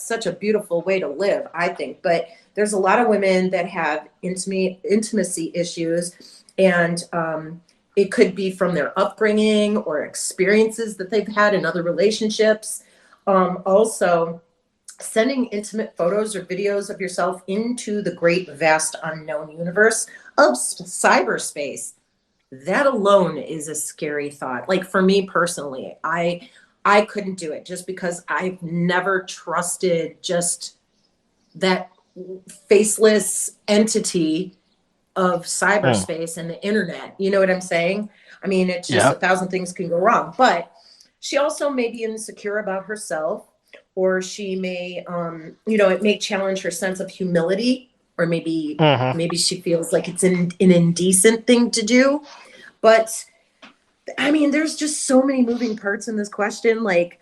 such a beautiful way to live, I think. But there's a lot of women that have intimacy issues, and it could be from their upbringing or experiences that they've had in other relationships. Also, sending intimate photos or videos of yourself into the great, vast, unknown universe of cyberspace, that alone is a scary thought. Like, for me personally, I couldn't do it just because I've never trusted just that faceless entity of cyberspace and the internet. You know what I'm saying? I mean, it's just a thousand things can go wrong. But she also may be insecure about herself, or she may, it may challenge her sense of humility, or maybe she feels like it's an indecent thing to do. But I mean, there's just so many moving parts in this question. Like,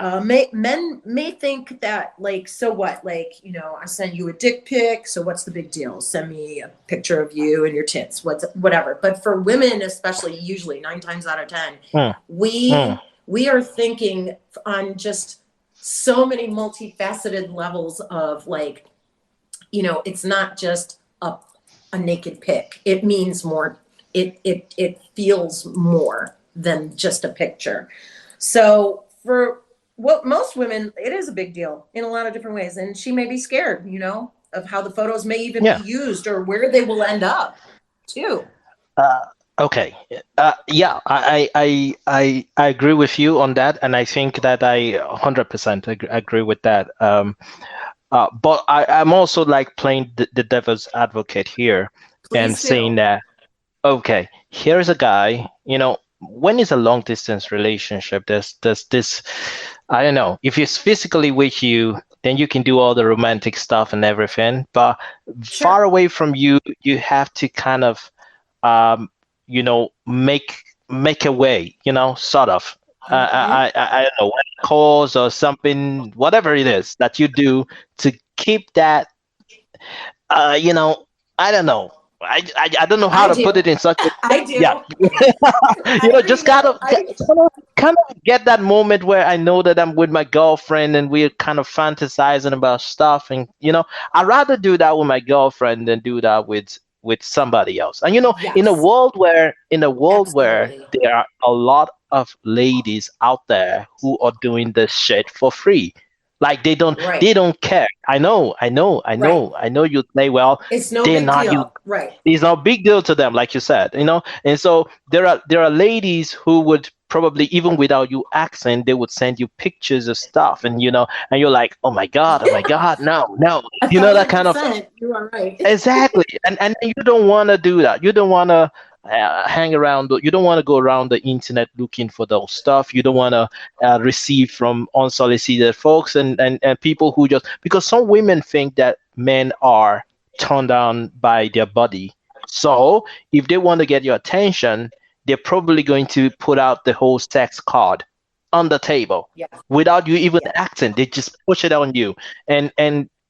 men may think that, like, so what? Like, I send you a dick pic, so what's the big deal? Send me a picture of you and your tits, whatever. But for women, especially, usually 9 times out of 10, we are thinking on just so many multifaceted levels of, like, it's not just a naked pic. It means more. It feels more than just a picture. So for most women, it is a big deal in a lot of different ways. And she may be scared, of how the photos may even be used or where they will end up too. Okay. I agree with you on that. And I think that I 100% agree with that. But I'm also like playing the devil's advocate here. Please and do. Saying that, okay, here's a guy, when it's a long distance relationship, there's this, I don't know, if he's physically with you, then you can do all the romantic stuff and everything. But far away from you, you have to kind of, make a way, sort of. I don't know, calls or something, whatever it is that you do to keep that, I don't know. I don't know how to put it in such a I do. Yeah. Just kind of get that moment where I know that I'm with my girlfriend and we're kind of fantasizing about stuff, and I'd rather do that with my girlfriend than do that with somebody else. And in a world where there are a lot of ladies out there who are doing this shit for free. Like they don't care. I know. You'd say, well, it's no they're big not deal. Right. It's no big deal to them, like you said, And so there are ladies who would probably, even without you asking, they would send you pictures of stuff, and and you're like, oh my god, no, that kind of. You are right. Exactly, and you don't want to do that. You don't want to hang around. You don't want to go around the internet looking for those stuff. You don't want to receive from unsolicited folks and people who just, because some women think that men are turned on by their body. So if they want to get your attention, they're probably going to put out the whole sex card on the table Yeah. without you even Yeah. acting. They just push it on you. And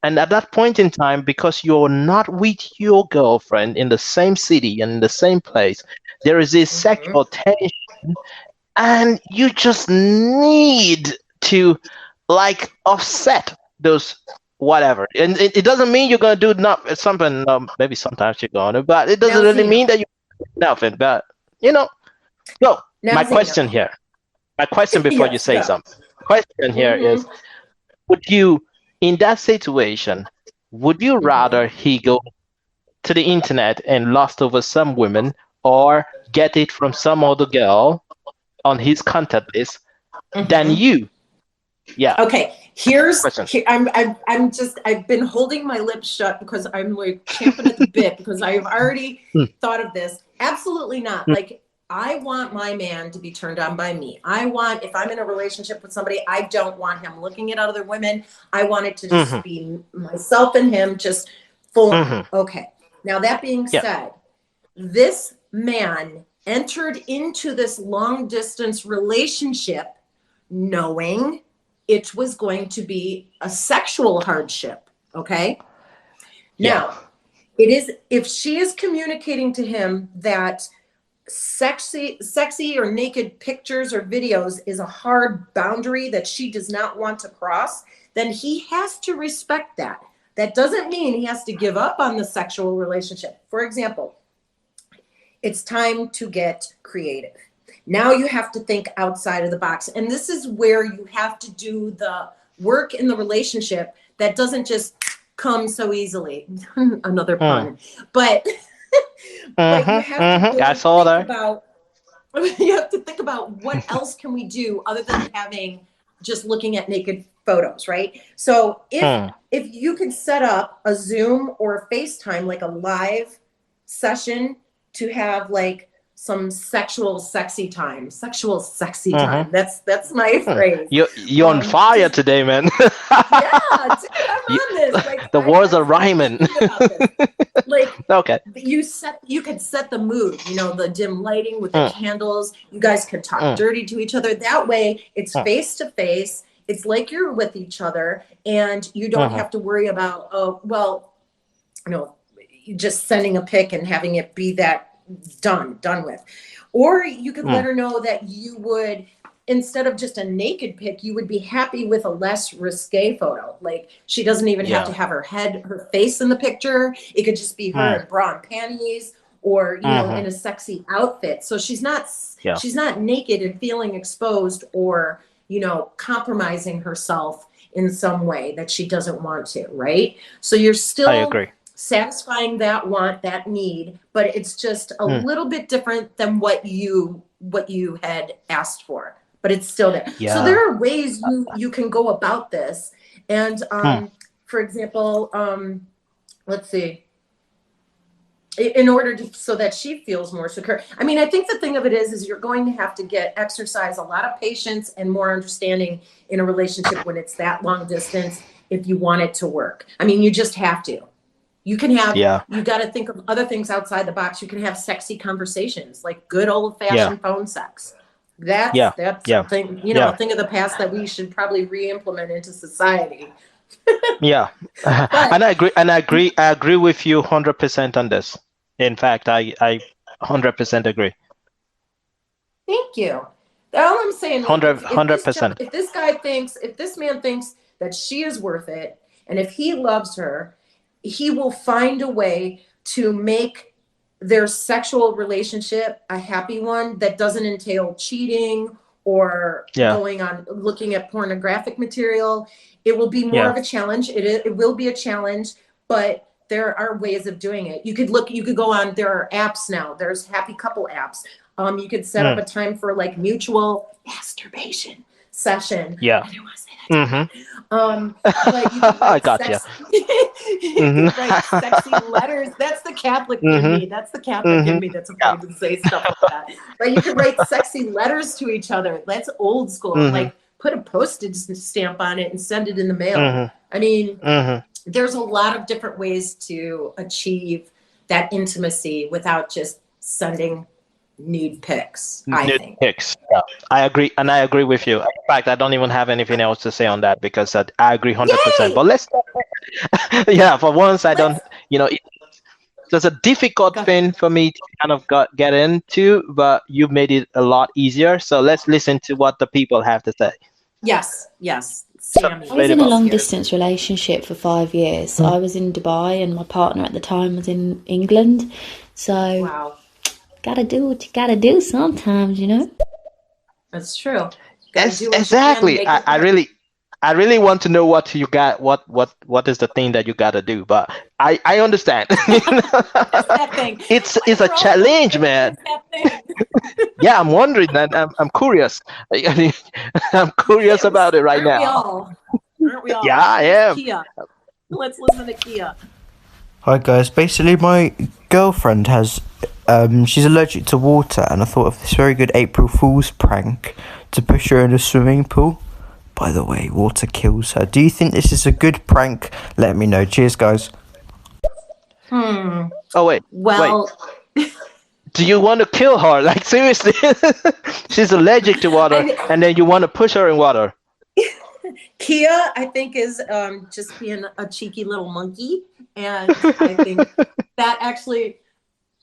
at that point in time, because you're not with your girlfriend in the same city and in the same place, there is this sexual tension, and you just need to like offset those whatever. And it doesn't mean you're gonna do not something. Maybe sometimes you're gonna, but it doesn't Now, really Zeno. mean that you nothing. But so Now, my Zeno. question here, my question before Yes, you say go. something. Question here is, would you, in that situation, would you rather he go to the internet and lust over some women, or get it from some other girl on his contact list than you? Yeah. Okay, Question. I've been holding my lips shut because I'm like champing at the bit because I've already thought of this. Absolutely not. Like, I want my man to be turned on by me. If I'm in a relationship with somebody, I don't want him looking at other women. I want it to just be myself and him, just full on. Okay. Now, that being said, this man entered into this long distance relationship knowing it was going to be a sexual hardship. Okay. Now, it is, if she is communicating to him that sexy or naked pictures or videos is a hard boundary that she does not want to cross, then he has to respect that. That doesn't mean he has to give up on the sexual relationship. For example, it's time to get creative. Now you have to think outside of the box. And this is where you have to do the work in the relationship that doesn't just come so easily. Another pun. But you have to I saw that. You have to think about what else can we do other than having just looking at naked photos, right? So if you could set up a Zoom or a FaceTime, like a live session, to have like some sexual sexy time. That's my phrase. You're on fire today, man. Yeah, dude, I'm on this. Like, the words are rhyming. Like, okay. You could set the mood, the dim lighting with the candles. You guys could talk dirty to each other. That way it's face to face. It's like you're with each other, and you don't have to worry about, just sending a pic and having it be that done with. Or you could let her know that you would, instead of just a naked pic, you would be happy with a less risque photo. Like, she doesn't even have to have her face in the picture. It could just be her in bra and panties, or in a sexy outfit. So she's not naked and feeling exposed, or compromising herself in some way that she doesn't want to, right? So you're still, I agree, satisfying that want, that need, but it's just a little bit different than what you had asked for, but it's still there. So there are ways you can go about this. And for example, let's see, in order so that she feels more secure. I mean, I think the thing of it is you're going to have to exercise a lot of patience and more understanding in a relationship when it's that long distance, if you want it to work. I mean, you just have to. You can have, you got to think of other things outside the box. You can have sexy conversations, like good old fashioned phone sex. That's something, a thing of the past that we should probably re-implement into society. And I agree with you 100% on this. In fact, I 100% agree. Thank you. All I'm saying, 100%. If this man thinks that she is worth it, and if he loves her, he will find a way to make their sexual relationship a happy one that doesn't entail cheating or going on looking at pornographic material. It will be more of a challenge. It will be a challenge, but there are ways of doing it. You could go on, there are apps now. There's happy couple apps. You could set up a time for like mutual masturbation session. Yeah. I didn't want to say that. But you could I got you. You could write sexy letters. That's the Catholic in me. That's the Catholic in me that's afraid to say stuff like that. But you could write sexy letters to each other. That's old school. Like, put a postage stamp on it and send it in the mail. I mean, there's a lot of different ways to achieve that intimacy without just sending need pics, I New think. picks. Yeah, I agree, and I agree with you. In fact, I don't even have anything else to say on that because I agree 100%. Yay! But let's, yeah, for once I don't, Let's it's a difficult go. thing for me to kind of get into, but you've made it a lot easier. So let's listen to what the people have to say. Yes. So, Sammy. I was in a Ladybug. long distance relationship for 5 years. I was in Dubai and my partner at the time was in England. So, Wow. gotta do what you gotta do sometimes, you know? That's true. Gotta do what you can, Exactly. make it I work. really want to know what you got. What is the thing that you got to do? But I understand. It's that thing. It's Like, a we're all challenge, wondering, man. what is that thing? Yeah, I'm wondering, and I'm curious. I'm curious about it right Aren't we now. all? Aren't we all? Yeah, I am. Kia. Let's listen to Kia. Hi guys, basically my girlfriend has, she's allergic to water, and I thought of this very good April Fool's prank to push her in a swimming pool. By the way, water kills her. Do you think this is a good prank? Let me know. Cheers guys. Oh wait, Well, do you want to kill her? Like seriously? She's allergic to water, and then you want to push her in water? Kia, I think, is just being a cheeky little monkey. And I think that actually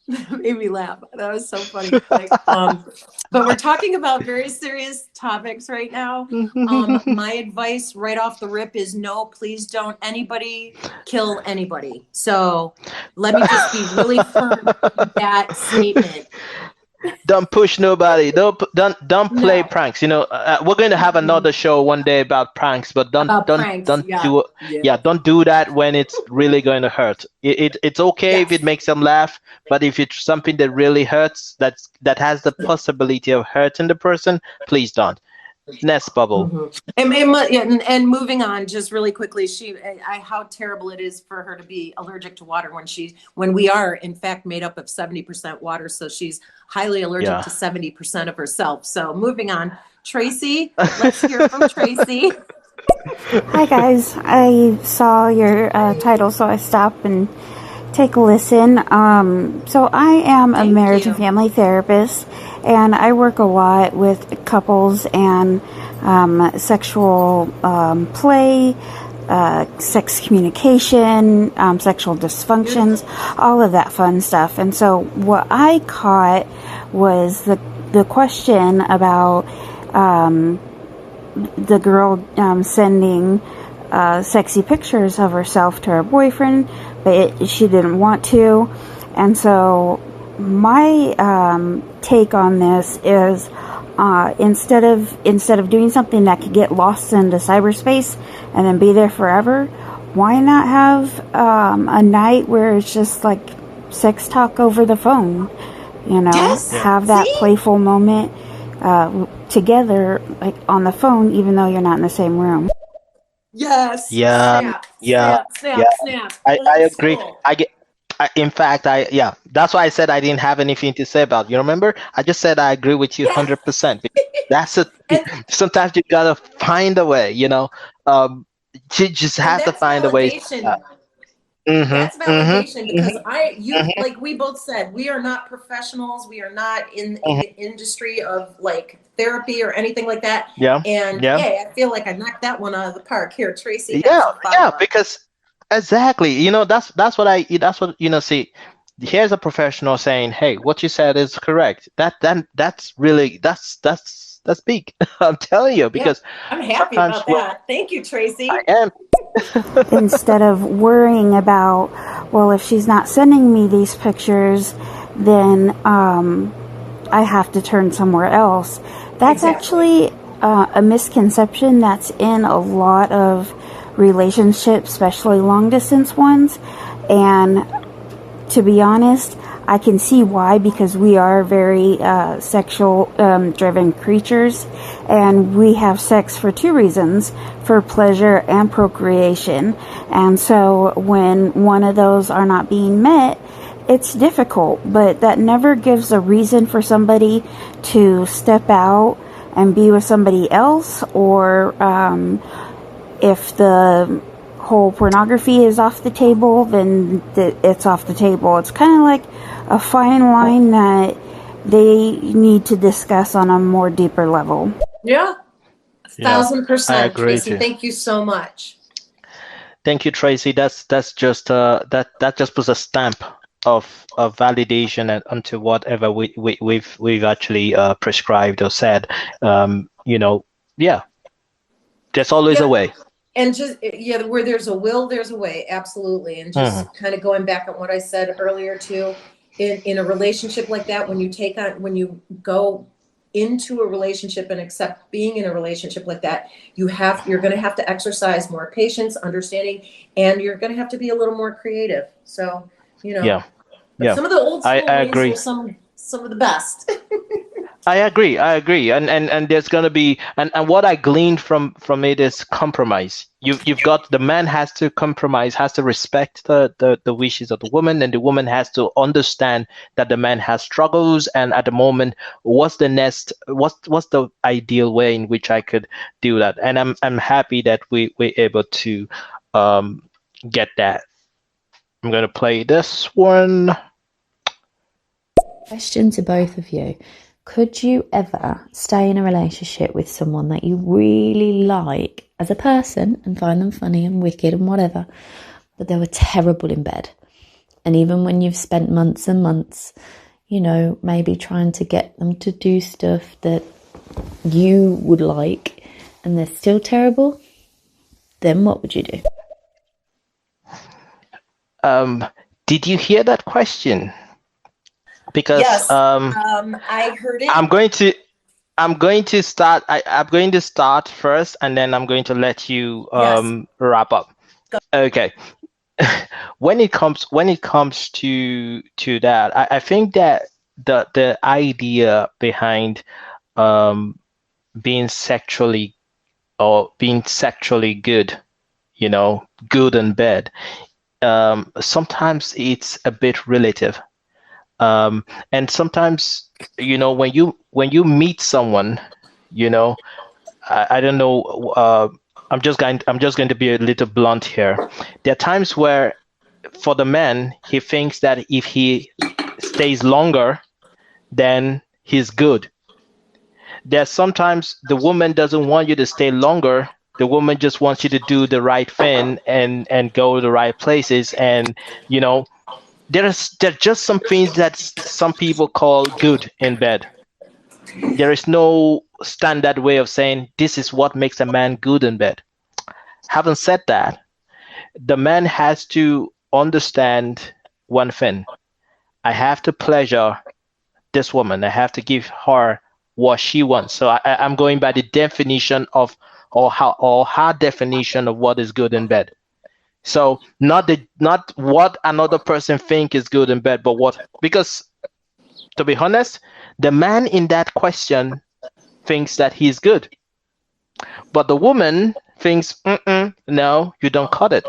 made me laugh. That was so funny. Like, but we're talking about very serious topics right now. My advice right off the rip is no, please don't anybody kill anybody. So let me just be really firm with that statement. Don't push nobody. Don't play No. pranks. We're going to have another show one day about pranks, but don't Pranks, yeah. don't do that when it's really going to hurt. It's okay if Yes. it makes them laugh, but if it's something that really hurts, that has the possibility of hurting the person, please don't. Next bubble. And moving on, just really quickly, how terrible it is for her to be allergic to water when we are in fact made up of 70% water, so she's highly allergic Yeah. to 70% of herself. So moving on, Tracy, let's hear from Tracy. Hi guys, I saw your title, so I stopped and take a listen. So I am a Thank marriage you. and family therapist, and I work a lot with couples and sexual play, sex communication, sexual dysfunctions, all of that fun stuff. And so what I caught was the question about the girl sending sexy pictures of herself to her boyfriend, but she didn't want to. And so my take on this is instead of doing something that could get lost into cyberspace and then be there forever, why not have a night where it's just like sex talk over the phone? Yes. Have that See? playful moment together, like on the phone, even though you're not in the same room. Yes. Yeah. Snap, Yeah. snap, Yeah. snap. I Old agree. school. In fact, that's why I said I didn't have anything to say about it. You remember? I just said I agree with you 100%. That's it. Sometimes you gotta find a way, you just have to that's find a way. validation. That's validation because like we both said, we are not professionals. We are not in the industry of like therapy or anything like that. Yeah. And Yeah. hey, I feel like I knocked that one out of the park. Here, Tracy. Yeah, have some follow-up. because exactly, that's what see, here's a professional saying, hey, what you said is correct. That's really that's big. I'm telling you, because I'm happy sometimes about that. Thank you, Tracy. I am. Instead of worrying about, well, if she's not sending me these pictures, then I have to turn somewhere else. That's Exactly. actually a misconception that's in a lot of relationships, especially long distance ones. And to be honest, I can see why, because we are very sexual driven creatures, and we have sex for two reasons: for pleasure and procreation. And so when one of those are not being met, it's difficult, but that never gives a reason for somebody to step out and be with somebody else, or if the whole pornography is off the table, then it's off the table. It's kind of like a fine line that they need to discuss on a more deeper level. Yeah. Yeah, 1,000%, I agree Tracy. too. Thank you so much. Thank you, Tracy. That's just that just puts a stamp of validation and onto whatever we've actually prescribed or said. Yeah, there's always a Yep. way. And just, yeah, where there's a will, there's a way. Absolutely. And just kind of going back on what I said earlier too, in a relationship like that, when you go into a relationship and accept being in a relationship like that, you're going to have to exercise more patience, understanding, and you're going to have to be a little more creative. So, Yeah, but yeah. some of the old I school ways agree. were some of the best. I agree. And there's gonna be and what I gleaned from it is compromise. You've got the man has to compromise, has to respect the wishes of the woman, and the woman has to understand that the man has struggles, and at the moment, what's the ideal way in which I could do that? And I'm happy that we're able to get that. I'm gonna play this one. Question to both of you. Could you ever stay in a relationship with someone that you really like as a person and find them funny and wicked and whatever, but they were terrible in bed? And even when you've spent months and months, maybe trying to get them to do stuff that you would like, and they're still terrible, then what would you do? Did you hear that question? Because Yes, I heard it. I'm going to start. I'm going to start first, and then I'm going to let you wrap up. Okay. When it comes to that, I think that the idea behind being sexually good, good and bad, sometimes it's a bit relative. And sometimes, when you meet someone, I don't know. I'm just going to be a little blunt here. There are times where, for the man, he thinks that if he stays longer, then he's good. There's sometimes the woman doesn't want you to stay longer. The woman just wants you to do the right thing and go to the right places. And there are just some things that some people call good in bed. There is no standard way of saying this is what makes a man good in bed. Having said that, the man has to understand one thing. I have to pleasure this woman. I have to give her what she wants. So I'm going by the definition of or her definition of what is good in bed. So not what another person think is good in bed, but because to be honest, the man in that question thinks that he's good, but the woman thinks, no, you don't cut it.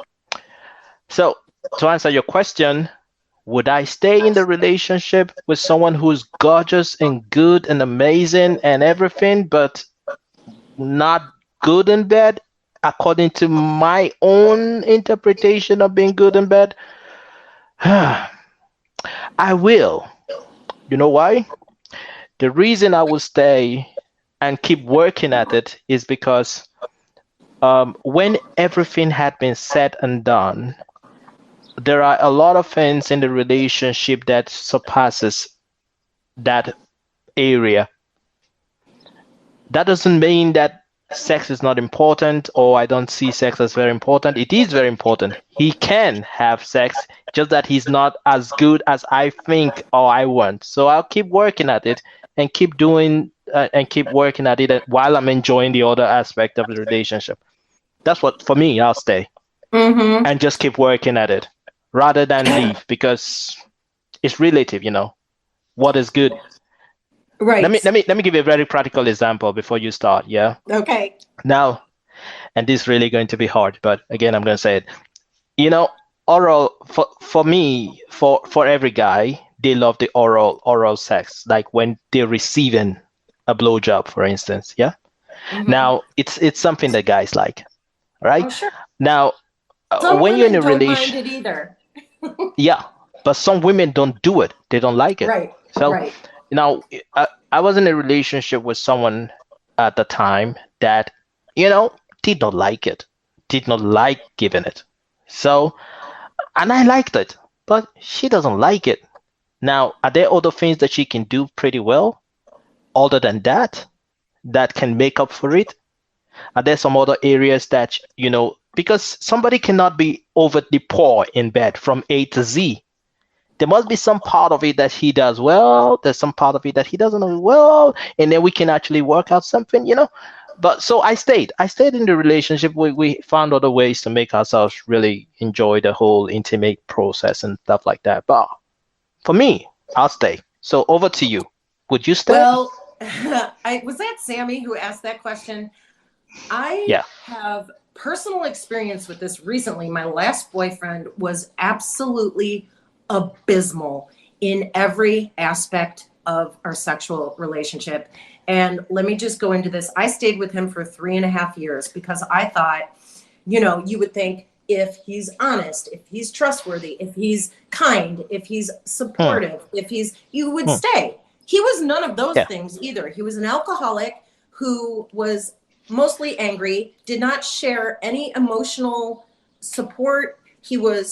So to answer your question, would I stay in the relationship with someone who's gorgeous and good and amazing and everything, but not good in bed? According to my own interpretation of being good in bed, I will. You know why? The reason I will stay and keep working at it is because when everything had been said and done, there are a lot of things in the relationship that surpasses that area. That doesn't mean that sex is not important, or I don't see sex as very important. It is very important. He can have sex, just that he's not as good as I think or I want. So I'll keep working at it and keep doing and keep working at it while I'm enjoying the other aspect of the relationship. That's what, for me, I'll stay and just keep working at it rather than leave, because it's relative, what is good. Right. Let me give you a very practical example before you start. Yeah. Okay. Now, and this is really going to be hard, but again, I'm going to say it. Oral for me, for every guy, they love the oral sex, like when they're receiving a blowjob, for instance. Yeah. Now it's something that guys like, right? Oh, sure. Now, Some when you're in a women don't relation, mind it either. yeah, but some women don't do it. They don't like it. Right. So. Right. Now, I was in a relationship with someone at the time that, did not like it, did not like giving it. So, and I liked it, but she doesn't like it. Now, are there other things that she can do pretty well other than that can make up for it? Are there some other areas that, because somebody cannot be overtly poor in bed from A to Z. There must be some part of it that he does well. There's some part of it that he doesn't do well, and then we can actually work out something. But so I stayed. I stayed in the relationship. We found other ways to make ourselves really enjoy the whole intimate process and stuff like that. But for me, I'll stay. So over to you. Would you stay? Well, was that Sammy who asked that question? I have personal experience with this recently. My last boyfriend was absolutely abysmal in every aspect of our sexual relationship. And let me just go into this. I stayed with him for 3.5 years because I thought, you would think if he's honest, if he's trustworthy, if he's kind, if he's supportive, you would stay. He was none of those things either. He was an alcoholic who was mostly angry, did not share any emotional support. He would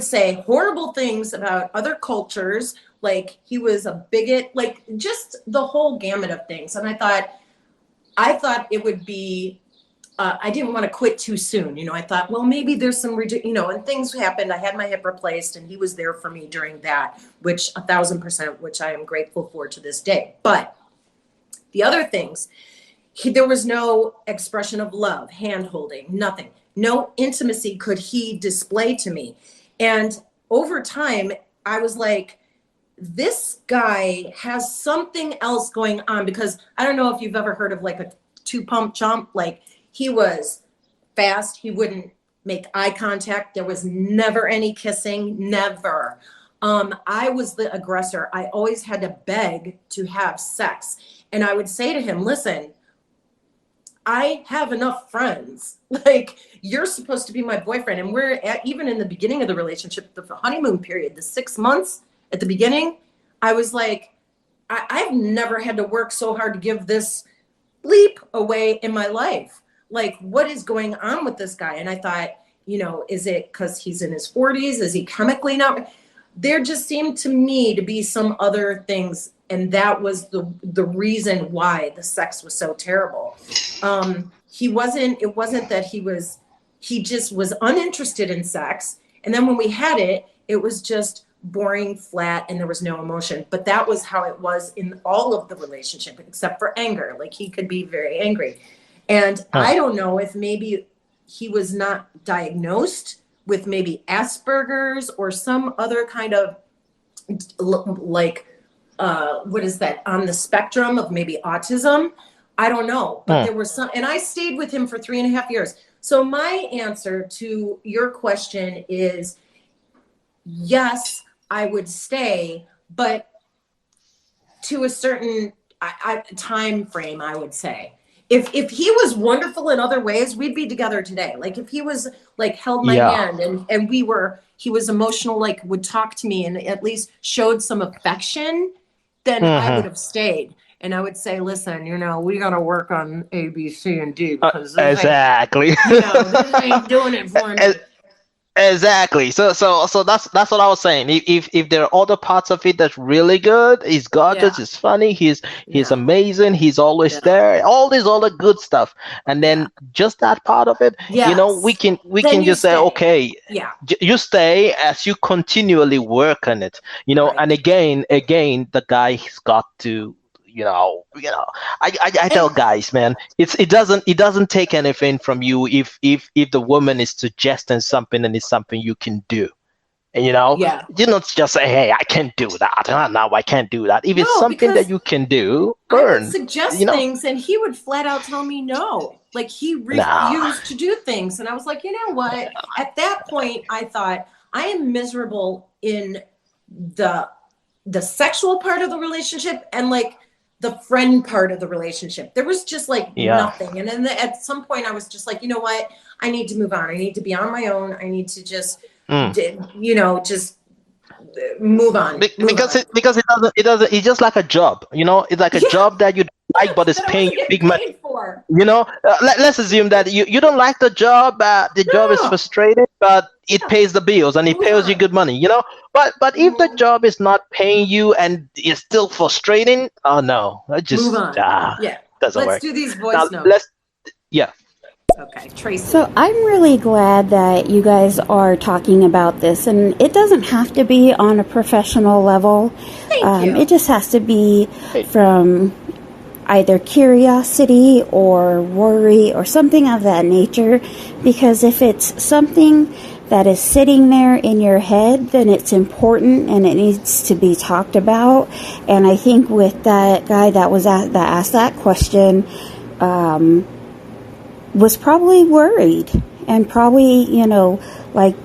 say horrible things about other cultures. Like he was a bigot, like just the whole gamut of things. And I thought it would be, I didn't want to quit too soon. I thought, well, maybe there's some, and things happened. I had my hip replaced and he was there for me during that, which 1,000%, which I am grateful for to this day. But the other things, there was no expression of love, hand holding, nothing, no intimacy could he display to me. And over time, I was like, this guy has something else going on, because I don't know if you've ever heard of like a 2-pump chump. Like he was fast. He wouldn't make eye contact. There was never any kissing, never. I was the aggressor. I always had to beg to have sex. And I would say to him, listen, I have enough friends. Like, you're supposed to be my boyfriend. And even in the beginning of the relationship, the honeymoon period, the 6 months at the beginning, I was like, I've never had to work so hard to give this leap away in my life. Like, what is going on with this guy? And I thought, is it because he's in his 40s? Is he chemically not? There just seemed to me to be some other things. And that was the reason why the sex was so terrible. It wasn't that he just was uninterested in sex. And then when we had it, it was just boring, flat, and there was no emotion. But that was how it was in all of the relationship, except for anger. Like he could be very angry. And I don't know if maybe he was not diagnosed with maybe Asperger's or some other kind of like, what is that, on the spectrum of maybe autism? I don't know, but there was some, and I stayed with him for 3.5 years. So my answer to your question is yes, I would stay, but to a certain time frame, I would say. If he was wonderful in other ways, we'd be together today. Like if he was like held my hand and he was emotional, like would talk to me and at least showed some affection, then I would have stayed. And I would say, listen, we got to work on A, B, C, and D because exactly. This ain't doing it for me. Exactly. So that's what I was saying. If there are other parts of it that's really good, he's gorgeous, he's funny, he's amazing, he's always there, all this other good stuff, and then just that part of it, we can just say, okay, you stay as you continually work on it, and again, the guy's got to. I tell guys, man, it doesn't take anything from you if the woman is suggesting something and it's something you can do. And you not just say, hey, I can't do that. No, I can't do that. If it's something that you can do, burn. I would suggest things and he would flat out tell me no. Like he refused to do things. And I was like, you know what? At that point, I thought I am miserable in the sexual part of the relationship and like the friend part of the relationship. There was just like nothing. And then at some point I was just like, you know what? I need to move on. I need to be on my own. I need to just, just move on. Because it's just like a job, it's like a job that you don't like, but it's paying you big money. For. Let's assume that you don't like the job, the job is frustrating, but it pays the bills and it pays you good money, but if the job is not paying you and it's still frustrating, oh no, I just move on. Doesn't work. Let's do these voice notes. Okay, Tracy. So I'm really glad that you guys are talking about this, and it doesn't have to be on a professional level. Thank you. It just has to be from either curiosity or worry or something of that nature, because if it's something that is sitting there in your head, then it's important and it needs to be talked about. And I think with that guy that asked that question, was probably worried and probably, like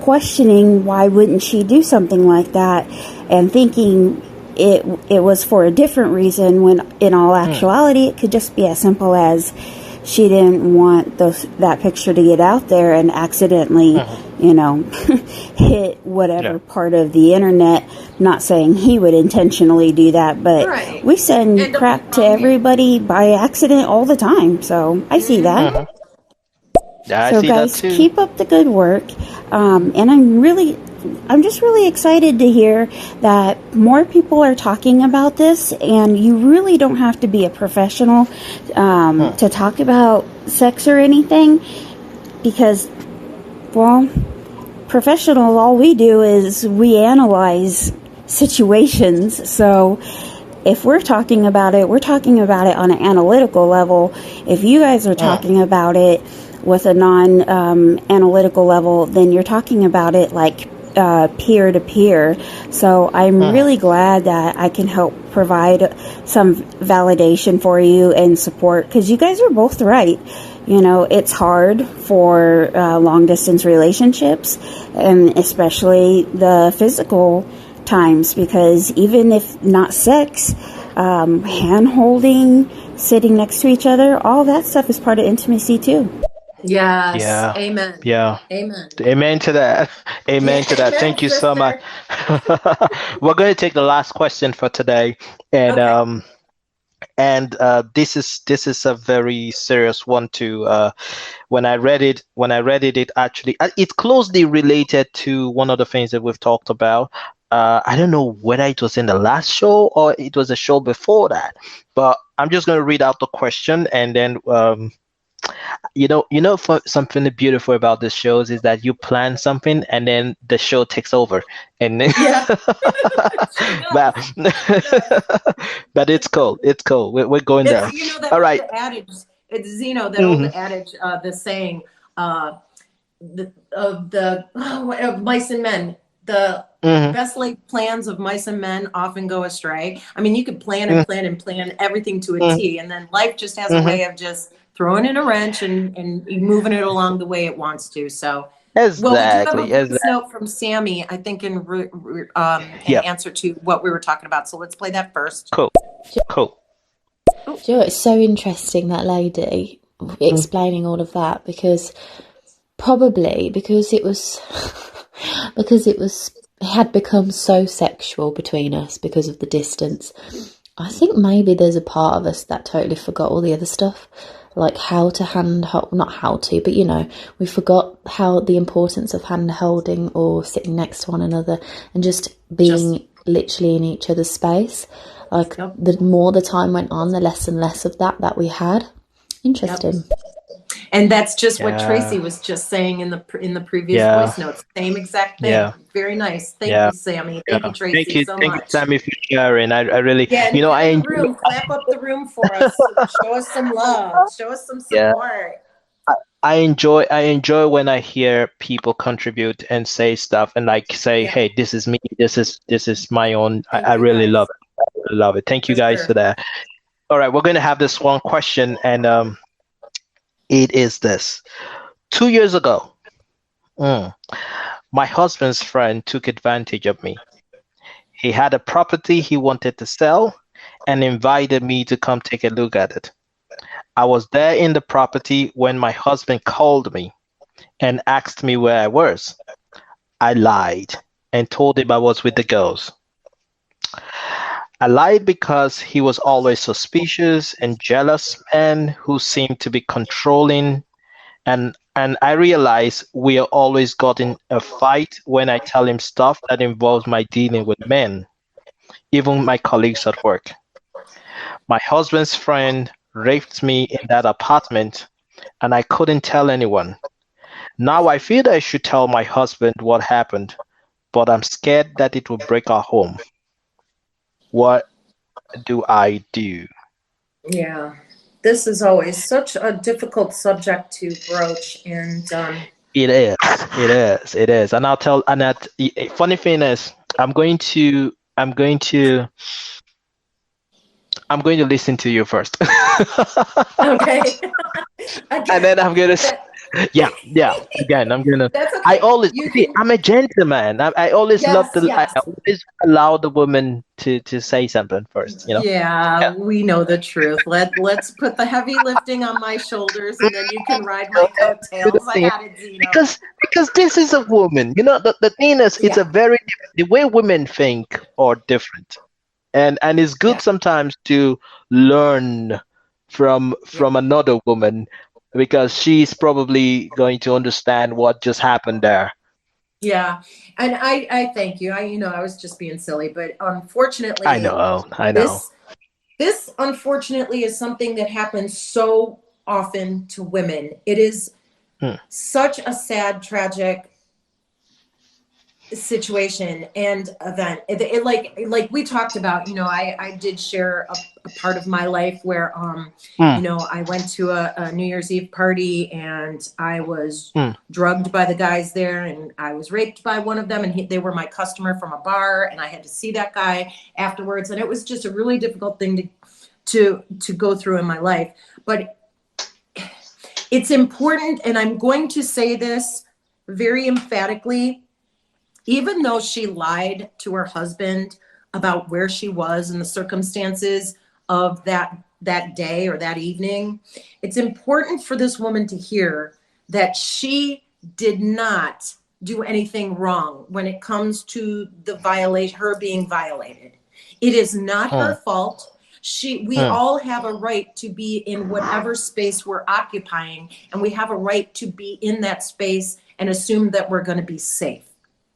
questioning why wouldn't she do something like that, and thinking it was for a different reason, when in all actuality it could just be as simple as she didn't want that picture to get out there and accidentally, hit whatever part of the internet. Not saying he would intentionally do that, but we send crap to everybody by accident all the time. So I see that. Yeah, so I see guys, that too. keep up the good work. And I'm just really excited to hear that more people are talking about this, and you really don't have to be a professional to talk about sex or anything, because, well, professionals, all we do is we analyze situations. So if we're talking about it, we're talking about it on an analytical level. If you guys are talking about it with a non-analytical level, then you're talking about it like peer-to-peer. So I'm really glad that I can help provide some validation for you and support, because you guys are both right. It's hard for long-distance relationships, and especially the physical times, because even if not sex, hand-holding, sitting next to each other, all that stuff is part of intimacy too. Yes. Yeah. Amen. Yeah. Amen. Amen to that. Amen to that. Amen, Thank you so sister. much. We're going to take the last question for today, and this is a very serious one too. When I read it, it actually it's closely related to one of the things that we've talked about. I don't know whether it was in the last show or it was a show before that, but I'm just going to read out the question, and then for something beautiful about the shows is that you plan something and then the show takes over, and then but but it's cool. We're going there. That All right. old adage. It's that old adage. The saying of mice and men. The best laid plans of mice and men often go astray. I mean, you could plan and plan and plan everything to a T, and then life just has a way of just throwing in a wrench and moving it along the way it wants to. So, exactly. Well, we do have a note from Sammy, I think, in answer to what we were talking about. So let's play that first. Cool. Joe, it's so interesting, that lady explaining all of that, because it had become so sexual between us because of the distance. I think maybe there's a part of us that totally forgot all the other stuff, like how to we forgot how the importance of hand holding or sitting next to one another and just being literally in each other's space. Like the more the time went on, the less and less of that we had. Interesting. Yep. And that's just what Tracy was just saying in the previous voice notes. Same exact thing. Yeah. Very nice. Thank you, Sammy. Thank you, Tracy, so much. Thank you, Sammy, for sharing. I really, I enjoy. Clap up the room for us. Show us some love. Show us some support. I enjoy when I hear people contribute and say stuff and say, hey, this is me. This is my own. I really love it. I really love it. Thank you guys for that. All right, we're going to have this one question, and it is this. 2 years ago, my husband's friend took advantage of me. He had a property he wanted to sell and invited me to come take a look at it. I was there in the property when my husband called me and asked me where I was. I lied and told him I was with the girls. I lied because he was always suspicious and jealous man who seemed to be controlling, and I realized we are always got in a fight when I tell him stuff that involves my dealing with men, even my colleagues at work. My husband's friend raped me in that apartment, and I couldn't tell anyone. Now I feel that I should tell my husband what happened, but I'm scared that it will break our home. What do I do? Yeah. This is always such a difficult subject to broach, and It is. And I'll tell. And that funny thing is, I'm going to listen to you first, okay. and then I'm gonna. Yeah. Again, I'm gonna. That's okay. I always You see. can- I'm a gentleman. I always love Yes, to. yes. I always allow the woman to say something first. Yeah, we know the truth. Let's put the heavy lifting on my shoulders, and then you can ride my coattails. I got it, Zeno. Because this is a woman. The thing is, it's Yeah. the way women think are different, and it's good Yeah. sometimes to learn from another woman, because she's probably going to understand what just happened there. Yeah, and I thank you. I was just being silly, but unfortunately, I know. This unfortunately is something that happens so often to women. It is such a sad, tragic situation and event. It like we talked about, I did share a part of my life where I went to a New Year's Eve party, and I was drugged by the guys there, and I was raped by one of them, and they were my customer from a bar, and I had to see that guy afterwards, and it was just a really difficult thing to go through in my life. But it's important, and I'm going to say this very emphatically. Even though she lied to her husband about where she was and the circumstances of that day or that evening, it's important for this woman to hear that she did not do anything wrong when it comes to her being violated. It is not her fault. We all have a right to be in whatever space we're occupying, and we have a right to be in that space and assume that we're going to be safe.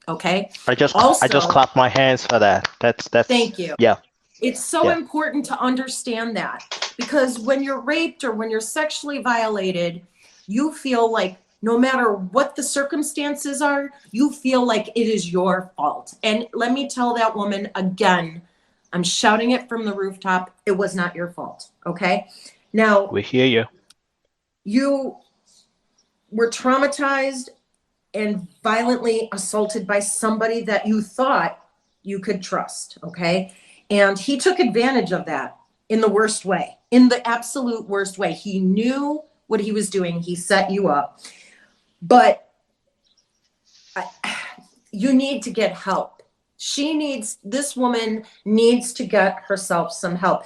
Okay. I just clap my hands for that. That's. Thank you. Yeah. It's so important to understand that, because when you're raped or when you're sexually violated, you feel like no matter what the circumstances are, you feel like it is your fault. And let me tell that woman again, I'm shouting it from the rooftop. It was not your fault. Okay. Now We hear you. You were traumatized and violently assaulted by somebody that you thought you could trust, okay? And he took advantage of that in the worst way, in the absolute worst way. He knew what he was doing. He set you up. But you need to get help. This woman needs to get herself some help.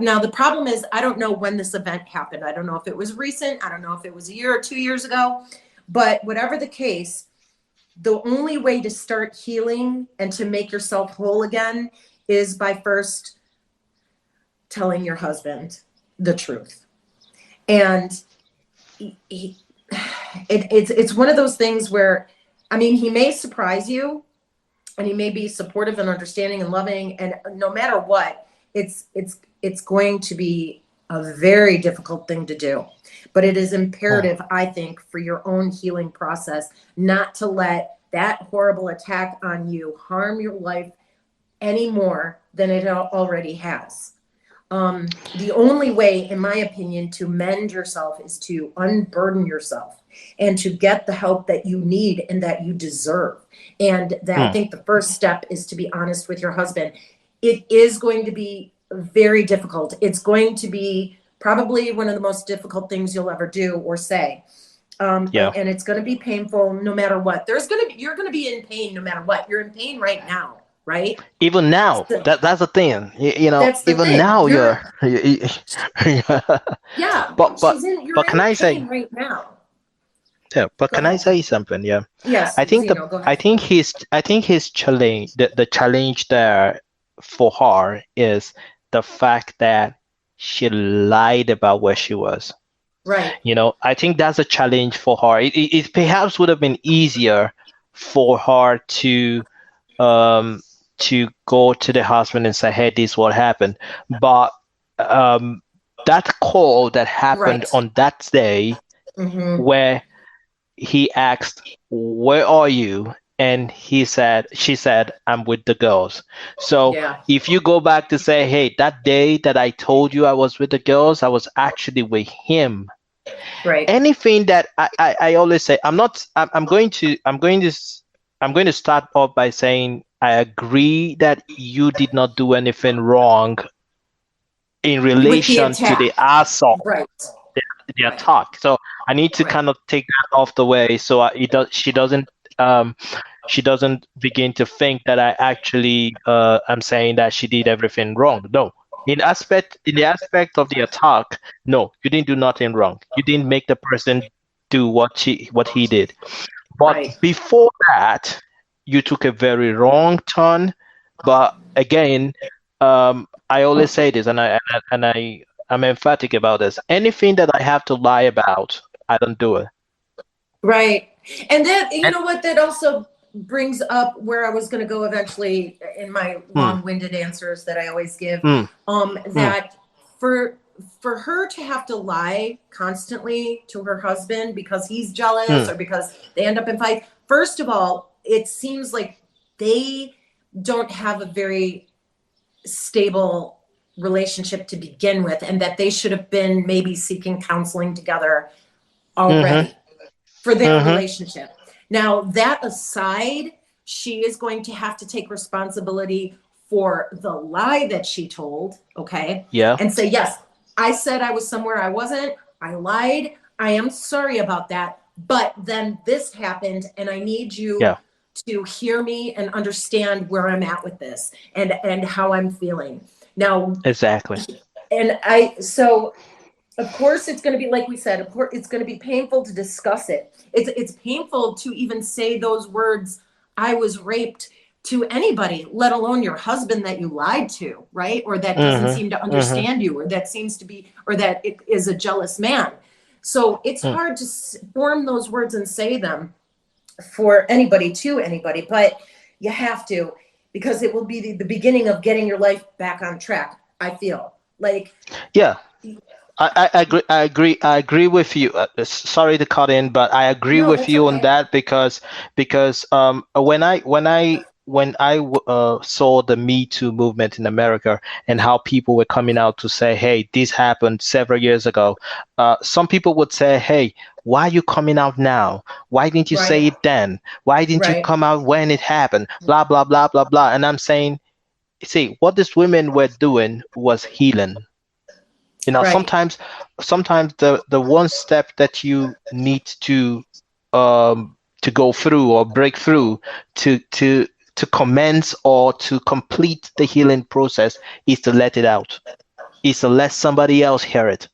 Now, the problem is, I don't know when this event happened. I don't know if it was recent. I don't know if it was a year or 2 years ago. But whatever the case, the only way to start healing and to make yourself whole again is by first telling your husband the truth. And it's one of those things where, he may surprise you, and he may be supportive and understanding and loving, and no matter what, it's going to be a very difficult thing to do. But it is imperative, I think, for your own healing process, not to let that horrible attack on you harm your life any more than it already has. The only way, in my opinion, to mend yourself is to unburden yourself and to get the help that you need and that you deserve. And I think the first step is to be honest with your husband. It is going to be very difficult. It's going to be probably one of the most difficult things you'll ever do or say. And it's going to be painful no matter what. You're going to be in pain no matter what. You're in pain right now, right? Even now, that's the thing. That's the even thing. now you're Yeah. But You're can in I say? pain right now. Yeah, but Go can I ahead. say something? Yeah. Yes, I think Zeno, go ahead. I think his challenge the challenge there for her is the fact that she lied about where she was. Right. I think that's a challenge for her. It perhaps would have been easier for her um to go to the husband and say, "Hey, this is what happened." But that call that happened Right. on that day, Mm-hmm. where he asked, "Where are you?" And she said, "I'm with the girls." So Yeah. if you go back to say, "Hey, that day that I told you I was with the girls, I was actually with him." Right. Anything that I always say, I'm going to start off by saying I agree that you did not do anything wrong in With the relation to the attack. assault, Right. the attack. So I need to Right. kind of take that off the way, so she doesn't begin to think that I actually am saying that she did everything wrong. No. In the aspect of the attack, no, you didn't do nothing wrong. You didn't make the person do what he did. But Right. before that, you took a very wrong turn. But again, I always say this, and I'm emphatic about this. Anything that I have to lie about, I don't do it. Right. And that, you And, know what, that also brings up where I was going to go eventually in my long-winded answers that I always give. That for her to have to lie constantly to her husband because he's jealous or because they end up in fight. First of all, it seems like they don't have a very stable relationship to begin with, and that they should have been maybe seeking counseling together already for their relationship. Now, that aside, she is going to have to take responsibility for the lie that she told, okay? Yeah. And say, yes, I said I was somewhere I wasn't. I lied. I am sorry about that. But then this happened, and I need you to hear me and understand where I'm at with this and how I'm feeling. Now, exactly. And so of course it's going to be, like we said, of course it's going to be painful to discuss it. It's painful to even say those words, I was raped, to anybody, let alone your husband that you lied to, right? Or that doesn't seem to understand you, or that seems to be, or that it is a jealous man. So it's hard to form those words and say them for anybody to anybody, but you have to, because it will be the beginning of getting your life back on track. I feel like. Yeah. I agree with you. Sorry to cut in, but I agree with you on that because when I saw the Me Too movement in America and how people were coming out to say, hey, this happened several years ago, some people would say, hey, why are you coming out now? Why didn't you say it then? Why didn't you come out when it happened? Blah, blah, blah, blah, blah. And I'm saying, see, what these women were doing was healing. Sometimes the one step that you need to go through or break through to commence or to complete the healing process is to let it out, is to let somebody else hear it.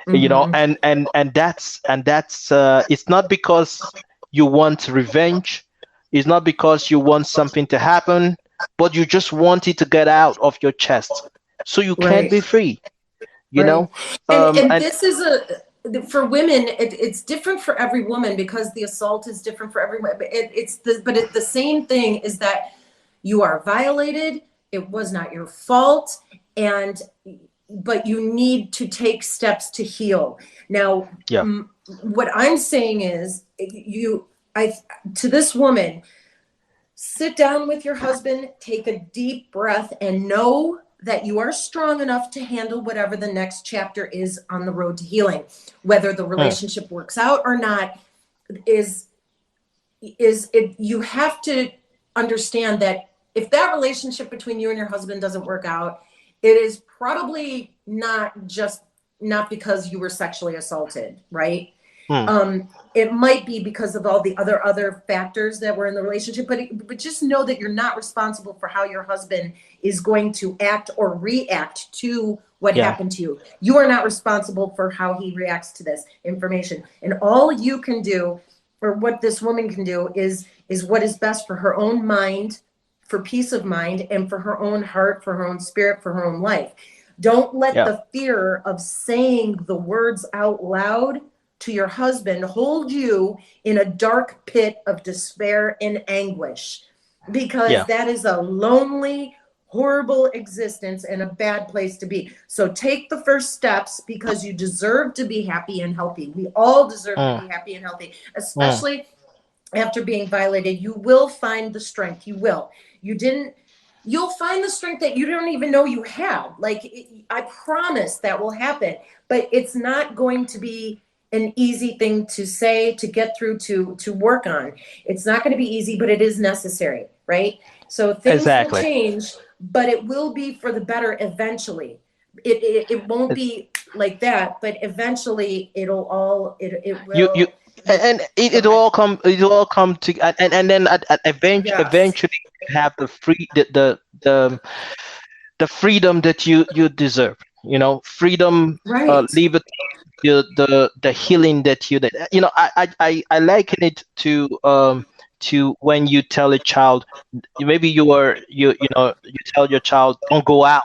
And that's it's not because you want revenge, it's not because you want something to happen, but you just want it to get out of your chest so you can be free. And this is for women, it's different for every woman because the assault is different for everyone. But it's the same thing is that you are violated. It was not your fault, but you need to take steps to heal. Now, what I'm saying is, to this woman, sit down with your husband, take a deep breath, and know that you are strong enough to handle whatever the next chapter is on the road to healing. Whether the relationship works out or not you have to understand that if that relationship between you and your husband doesn't work out, it is probably not because you were sexually assaulted, right? It might be because of all the other factors that were in the relationship, but just know that you're not responsible for how your husband is going to act or react to what Yeah. happened to you. You are not responsible for how he reacts to this information. And all you can do, or what this woman can do, is what is best for her own mind, for peace of mind, and for her own heart, for her own spirit, for her own life. Don't let Yeah. the fear of saying the words out loud to your husband hold you in a dark pit of despair and anguish, because Yeah. that is a lonely, horrible existence and a bad place to be. So take the first steps, because you deserve to be happy and healthy. We all deserve to be happy and healthy, especially after being violated. You will find the strength. You'll find the strength that you don't even know you had. Like, I promise that will happen, but it's not going to be an easy thing to say, to get through, to work on. It's not going to be easy, but it is necessary, right? So things Exactly. will change, but it will be for the better eventually. It won't be like that, but eventually it will. You and it'll all come to, and then Yes. eventually you have the freedom that you deserve, freedom, Right. liberty, the healing that I liken it to when you tell a child, maybe you tell your child, don't go out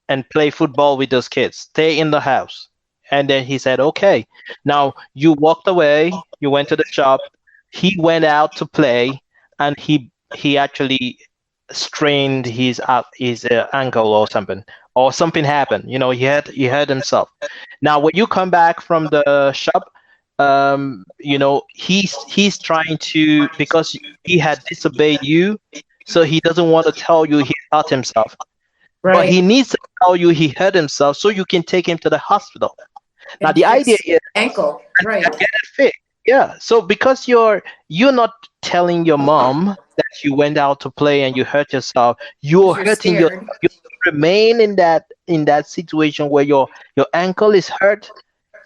and play football with those kids, stay in the house. And then he said, okay. Now you walked away, you went to the shop, he went out to play, and he actually strained his ankle or something happened. He hurt himself. Now when you come back from the shop, he's trying to, because he had disobeyed you, so he doesn't want to tell you he hurt himself. But he needs to tell you he hurt himself so you can take him to the hospital. Now the idea is ankle, right? get it fixed. Yeah. So because you're not telling your mom that you went out to play and you hurt yourself, you're hurting scared. you remain in that situation where your ankle is hurt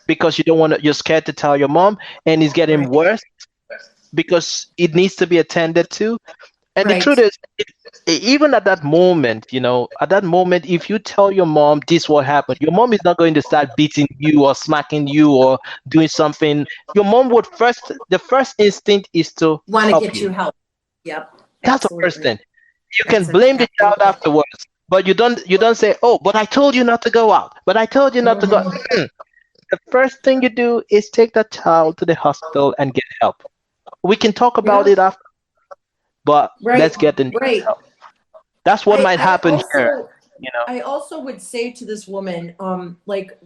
because you're scared to tell your mom, and it's getting worse because it needs to be attended to. And the truth is, even at that moment, if you tell your mom this will happen, your mom is not going to start beating you or smacking you or doing something. Your mom would the first instinct is to want to help get you help. Yep. That's absolutely. the first thing. You can blame the child afterwards, but you don't say, oh, but I told you not to go out. But I told you not to go. The first thing you do is take that child to the hospital and get help. We can talk about it after. But let's get the help. That's what might happen here. I also would say to this woman, like,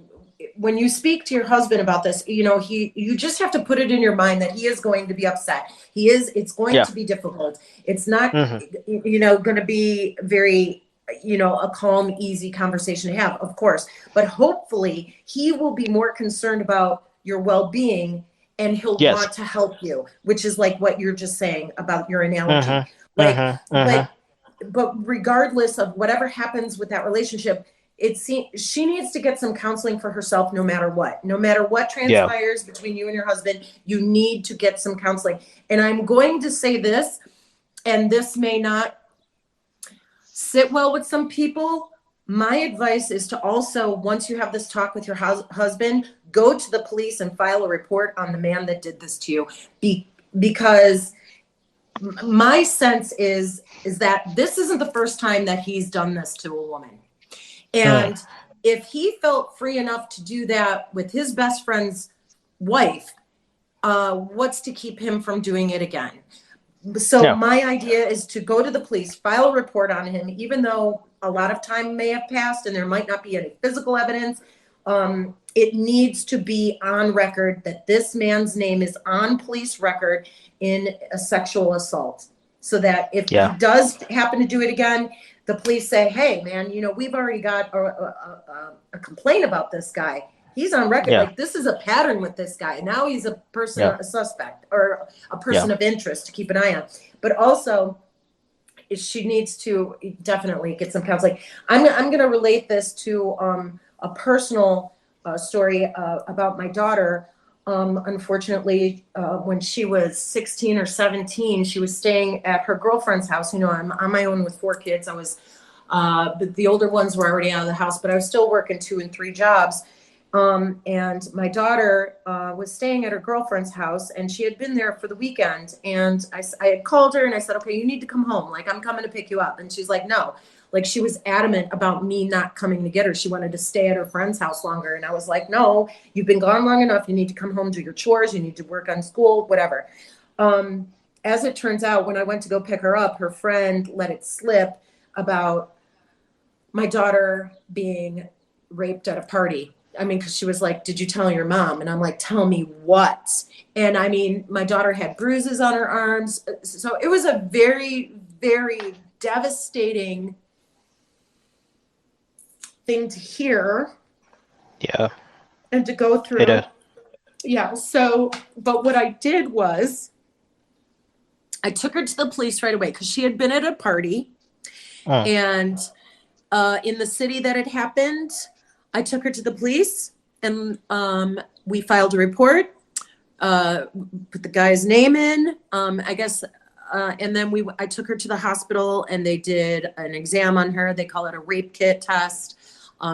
when you speak to your husband about this, you just have to put it in your mind that he is going to be upset. It's going to be difficult. It's not, going to be very, a calm, easy conversation to have, of course. But hopefully he will be more concerned about your well-being, and he'll want to help you, which is like what you're just saying about your analogy. But regardless of whatever happens with that relationship, she needs to get some counseling for herself, no matter what transpires between you and your husband. You need to get some counseling. And I'm going to say this, and this may not sit well with some people. My advice is to also, once you have this talk with your husband, go to the police and file a report on the man that did this to you. Because my sense is that this isn't the first time that he's done this to a woman. And if he felt free enough to do that with his best friend's wife, what's to keep him from doing it again? So my idea is to go to the police, file a report on him, even though a lot of time may have passed and there might not be any physical evidence. It needs to be on record that this man's name is on police record in a sexual assault, so that if he does happen to do it again, the police say, hey, man, we've already got a complaint about this guy. He's on record. Like, this is a pattern with this guy. Now he's a person, a suspect, or a person of interest to keep an eye on. But also, she needs to definitely get some counseling. I'm going to relate this to a personal story about my daughter. Unfortunately, when she was 16 or 17, she was staying at her girlfriend's house. I'm on my own with 4 kids. I was But the older ones were already out of the house, but I was still working 2 and 3 jobs. And my daughter was staying at her girlfriend's house, and she had been there for the weekend. And I had called her and I said, okay, you need to come home. Like, I'm coming to pick you up. And she's like, no. Like, she was adamant about me not coming to get her. She wanted to stay at her friend's house longer. And I was like, no, you've been gone long enough. You need to come home, do your chores. You need to work on school, whatever. As it turns out, when I went to go pick her up, her friend let it slip about my daughter being raped at a party. I mean, because she was like, did you tell your mom? And I'm like, tell me what? And I mean, my daughter had bruises on her arms. So it was a very, very devastating thing to hear. Yeah. And to go through. Yeah. So, but what I did was I took her to the police right away because she had been at a party. And in the city that it happened, I took her to the police, and we filed a report, put the guy's name in, I guess, and then I took her to the hospital, and they did an exam on her. They call it a rape kit test.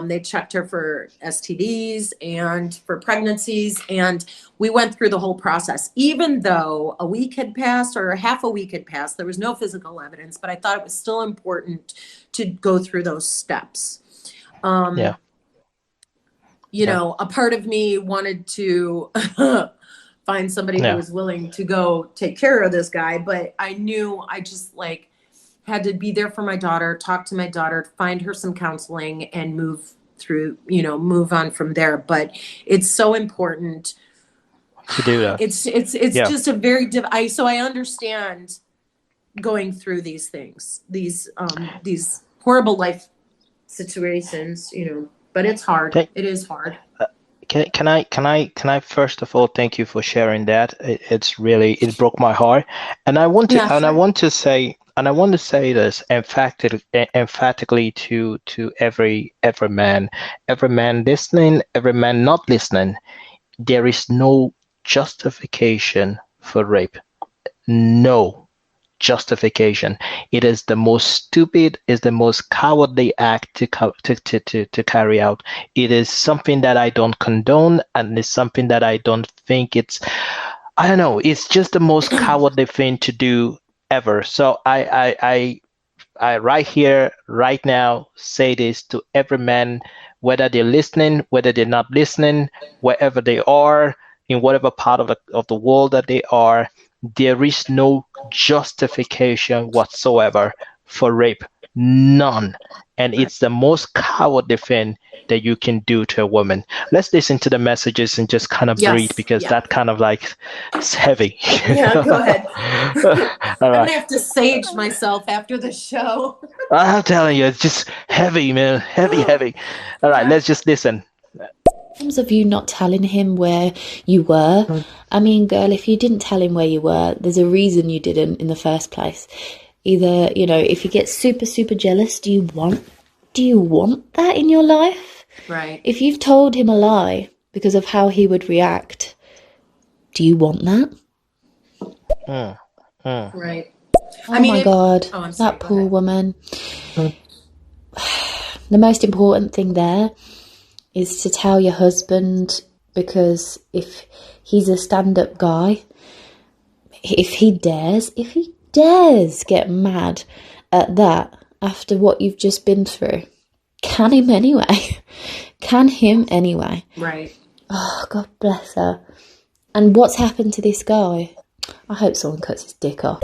They checked her for STDs and for pregnancies, and we went through the whole process. Even though a week had passed or half a week had passed, there was no physical evidence, but I thought it was still important to go through those steps. You know, a part of me wanted to find somebody who was willing to go take care of this guy, but I knew I just like had to be there for my daughter, talk to my daughter, find her some counseling, and move through, you know, move on from there. But it's so important to do that. It's just a very so I understand going through these things, these horrible life situations, you know, but it's hard. It is hard. Can I first of all thank you for sharing that? It broke my heart, and I want to say this emphatically to every man listening, every man not listening. There is no justification for rape. No justification. It is the most stupid, is the most cowardly act to carry out. It is something that I don't condone, and it's something that I don't think it's just the most cowardly thing to do ever. So I right here, right now, say this to every man, whether they're listening, whether they're not listening, wherever they are, in whatever part of the world that they are. There is no justification whatsoever for rape. None. And it's the most cowardly thing that you can do to a woman. Let's listen to the messages and just kind of breathe, because that kind of like, it's heavy. Yeah, go ahead. I'm going to have to sage myself after the show. I'm telling you, it's just heavy, man. Heavy. All right, let's just listen. In terms of you not telling him where you were, I mean, girl, if you didn't tell him where you were, there's a reason you didn't in the first place. Either, you know, if you get super, super jealous, do you want that in your life? Right. If you've told him a lie because of how he would react, do you want that? Right. Oh my God, that poor woman. The most important thing there is to tell your husband, because if he's a stand-up guy, if he dares get mad at that after what you've just been through, can him anyway. Right. Oh, God bless her. And what's happened to this guy? I hope someone cuts his dick off.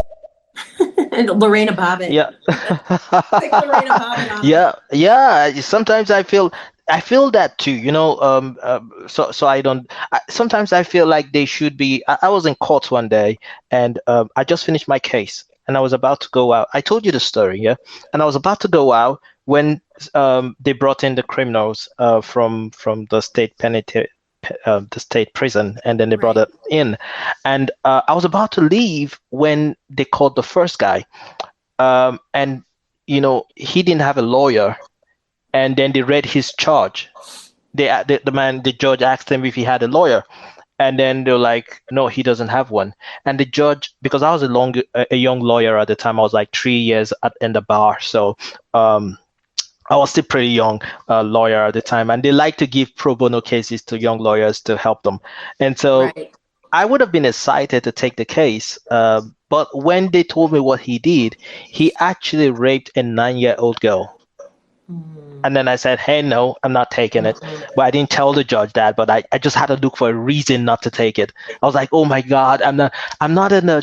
And Lorena Bobbitt. Yeah. Like Lorena Bobbitt on Yeah. Sometimes I feel that too, you know. So I don't. Sometimes I feel like they should be. I was in court one day, and I just finished my case, and I was about to go out. I told you the story, yeah. And I was about to go out when they brought in the criminals from the state penitentiary, the state prison, and then they brought it in, and I was about to leave when they called the first guy, and you know, he didn't have a lawyer. And then they read his charge. The judge asked him if he had a lawyer, and then they're like, "No, he doesn't have one." And the judge, because I was a young lawyer at the time, I was like 3 years in the bar, so I was still pretty young lawyer at the time, and they like to give pro bono cases to young lawyers to help them. And so Right. I would have been excited to take the case, but when they told me what he did, he actually raped a 9-year-old girl. And then I said, hey, no, I'm not taking it. But I didn't tell the judge that, but I just had to look for a reason not to take it. I was like, oh my God, I'm not in a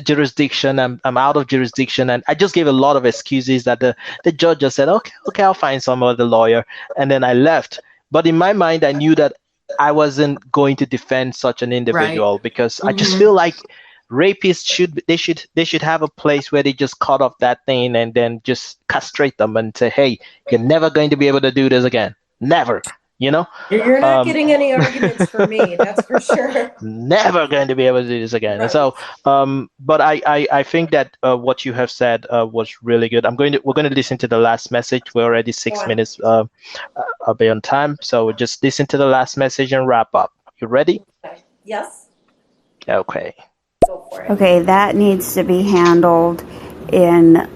jurisdiction. I'm out of jurisdiction. And I just gave a lot of excuses that the judge just said, okay, I'll find some other lawyer. And then I left. But in my mind, I knew that I wasn't going to defend such an individual because I just feel like rapists should have a place where they just cut off that thing and then just castrate them and say, hey, you're never going to be able to do this again. Never, you know? You're not getting any arguments from me, that's for sure. Never going to be able to do this again. Right. And so, but I think that what you have said was really good. We're going to listen to the last message. We're already 6 minutes I'll be on time. So we'll just listen to the last message and wrap up. You ready? Yes. Okay. Go for it. Okay, that needs to be handled in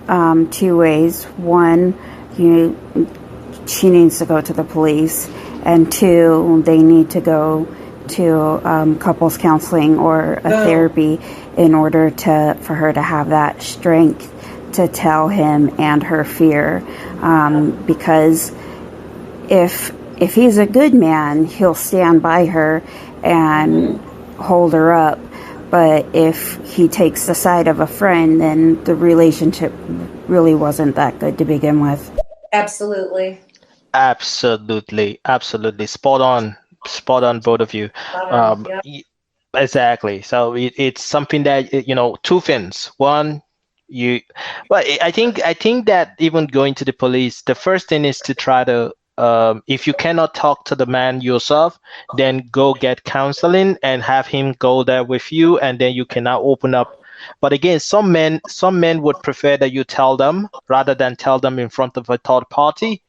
2 ways. One, she needs to go to the police, and 2, they need to go to couples counseling or a therapy in order for her to have that strength to tell him and her fear. Because if he's a good man, he'll stand by her and hold her up. But if he takes the side of a friend, then the relationship really wasn't that good to begin with. Absolutely. Absolutely. Spot on, both of you. Exactly. So it's something that, 2 things. One, I think that even going to the police, the first thing is to try to, if you cannot talk to the man yourself, then go get counseling and have him go there with you, and then you can now open up. But again, some men would prefer that you tell them rather than tell them in front of a third party,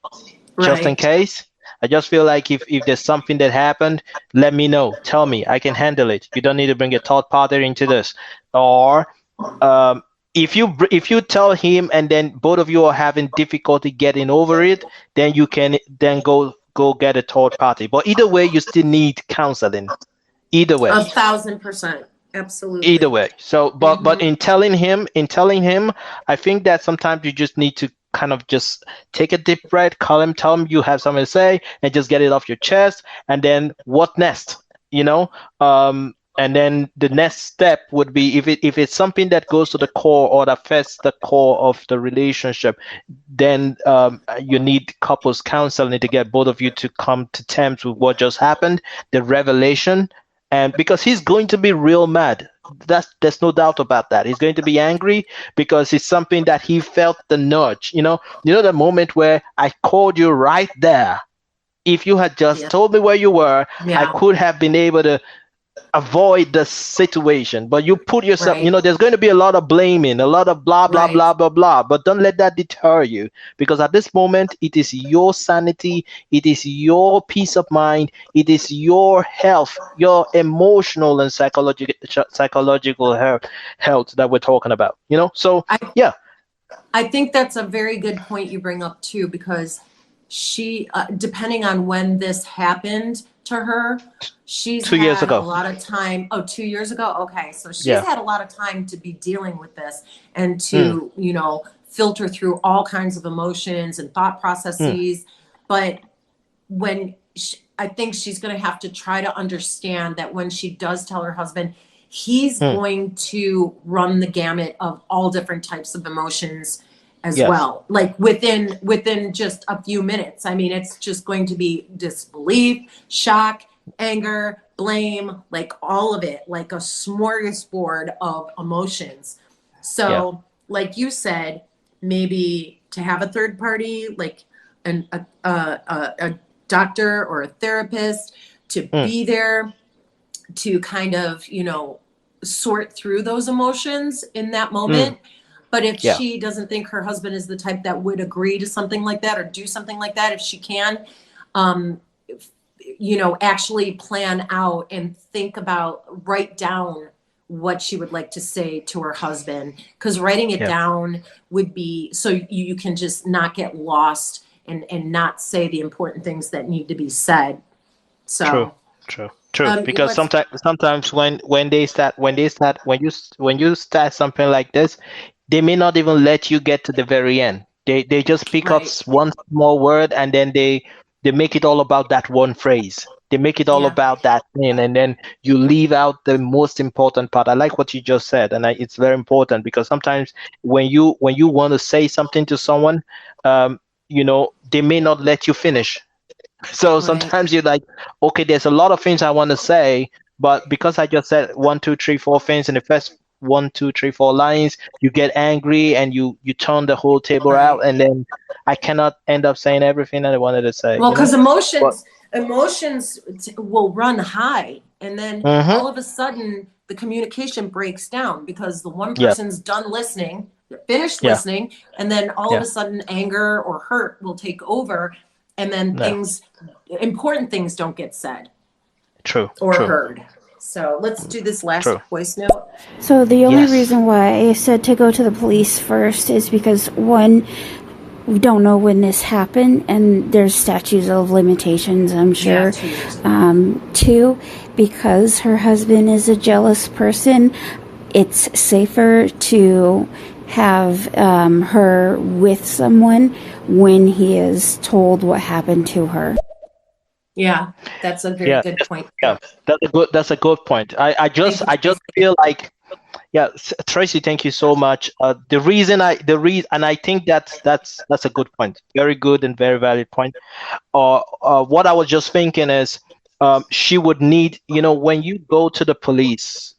just in case. I just feel like if there's something that happened, let me know. Tell me. I can handle it. You don't need to bring a third party into this. Or if you tell him and then both of you are having difficulty getting over it, then you can then go get a third party. But either way, you still need counseling. Either way. 1,000%. Absolutely. Either way. So, but in telling him, I think that sometimes you just need to kind of just take a deep breath, call him, tell him you have something to say, and just get it off your chest. And then what next? And then the next step would be if it's something that goes to the core or that affects the core of the relationship, then you need couples counseling to get both of you to come to terms with what just happened, the revelation. And because he's going to be real mad. There's no doubt about that. He's going to be angry because it's something that he felt the nudge. The moment where I called you right there. If you had just told me where you were, I could have been able to avoid the situation. But you put yourself, there's going to be a lot of blaming, a lot of blah, blah, blah, blah, blah. But don't let that deter you, because at this moment, it is your sanity, it is your peace of mind, it is your health, your emotional and psychological health that we're talking about, So, I think that's a very good point you bring up too, because she, depending on when this happened to her, she's 2 years ago. A lot of time. 2 years ago. Okay. So she's had a lot of time to be dealing with this and to, filter through all kinds of emotions and thought processes. But I think she's going to have to try to understand that when she does tell her husband, he's going to run the gamut of all different types of emotions as well, like within just a few minutes. I mean, it's just going to be disbelief, shock, anger, blame, like all of it, like a smorgasbord of emotions. So like you said, maybe to have a third party, like a doctor or a therapist to be there to kind of, sort through those emotions in that moment. But if she doesn't think her husband is the type that would agree to something like that or do something like that, if she can, actually plan out and write down what she would like to say to her husband, because writing it down would be so you can just not get lost and not say the important things that need to be said. So True. Because let's- sometimes when you start something like this, they may not even let you get to the very end. They just pick up Right. one small word, and then they make it all about that one phrase. They make it all Yeah. about that thing, and then you leave out the most important part. I like what you just said, and it's very important, because sometimes when you want to say something to someone, they may not let you finish. So Right. sometimes you're like, okay, there's a lot of things I want to say, but because I just said 1, 2, 3, 4 things in the first 1, 2, 3, 4 lines, you get angry and you turn the whole table out, Right. and then I cannot end up saying everything that I wanted to say. Well, because But emotions will run high, and then Mhm. all of a sudden the communication breaks down because the one Yeah. person's done listening, finished Yeah. listening, and then all of Yeah. a sudden anger or hurt will take over, and then Yeah. important things don't get said True. or True. heard. So let's do this last True. voice note. So the only Yes. reason why I said to go to the police first is because, one, we don't know when this happened, and there's statutes of limitations, I'm sure. Yeah, 2 years. Two, because her husband is a jealous person, it's safer to have her with someone when he is told what happened to her. Yeah, that's a very Yeah. good point. Yeah. That's a good point. I just Thank you. feel like, yeah, Tracy, thank you so much. And I think that's a good point. Very good and very valid point. What I was just thinking is, she would need, when you go to the police,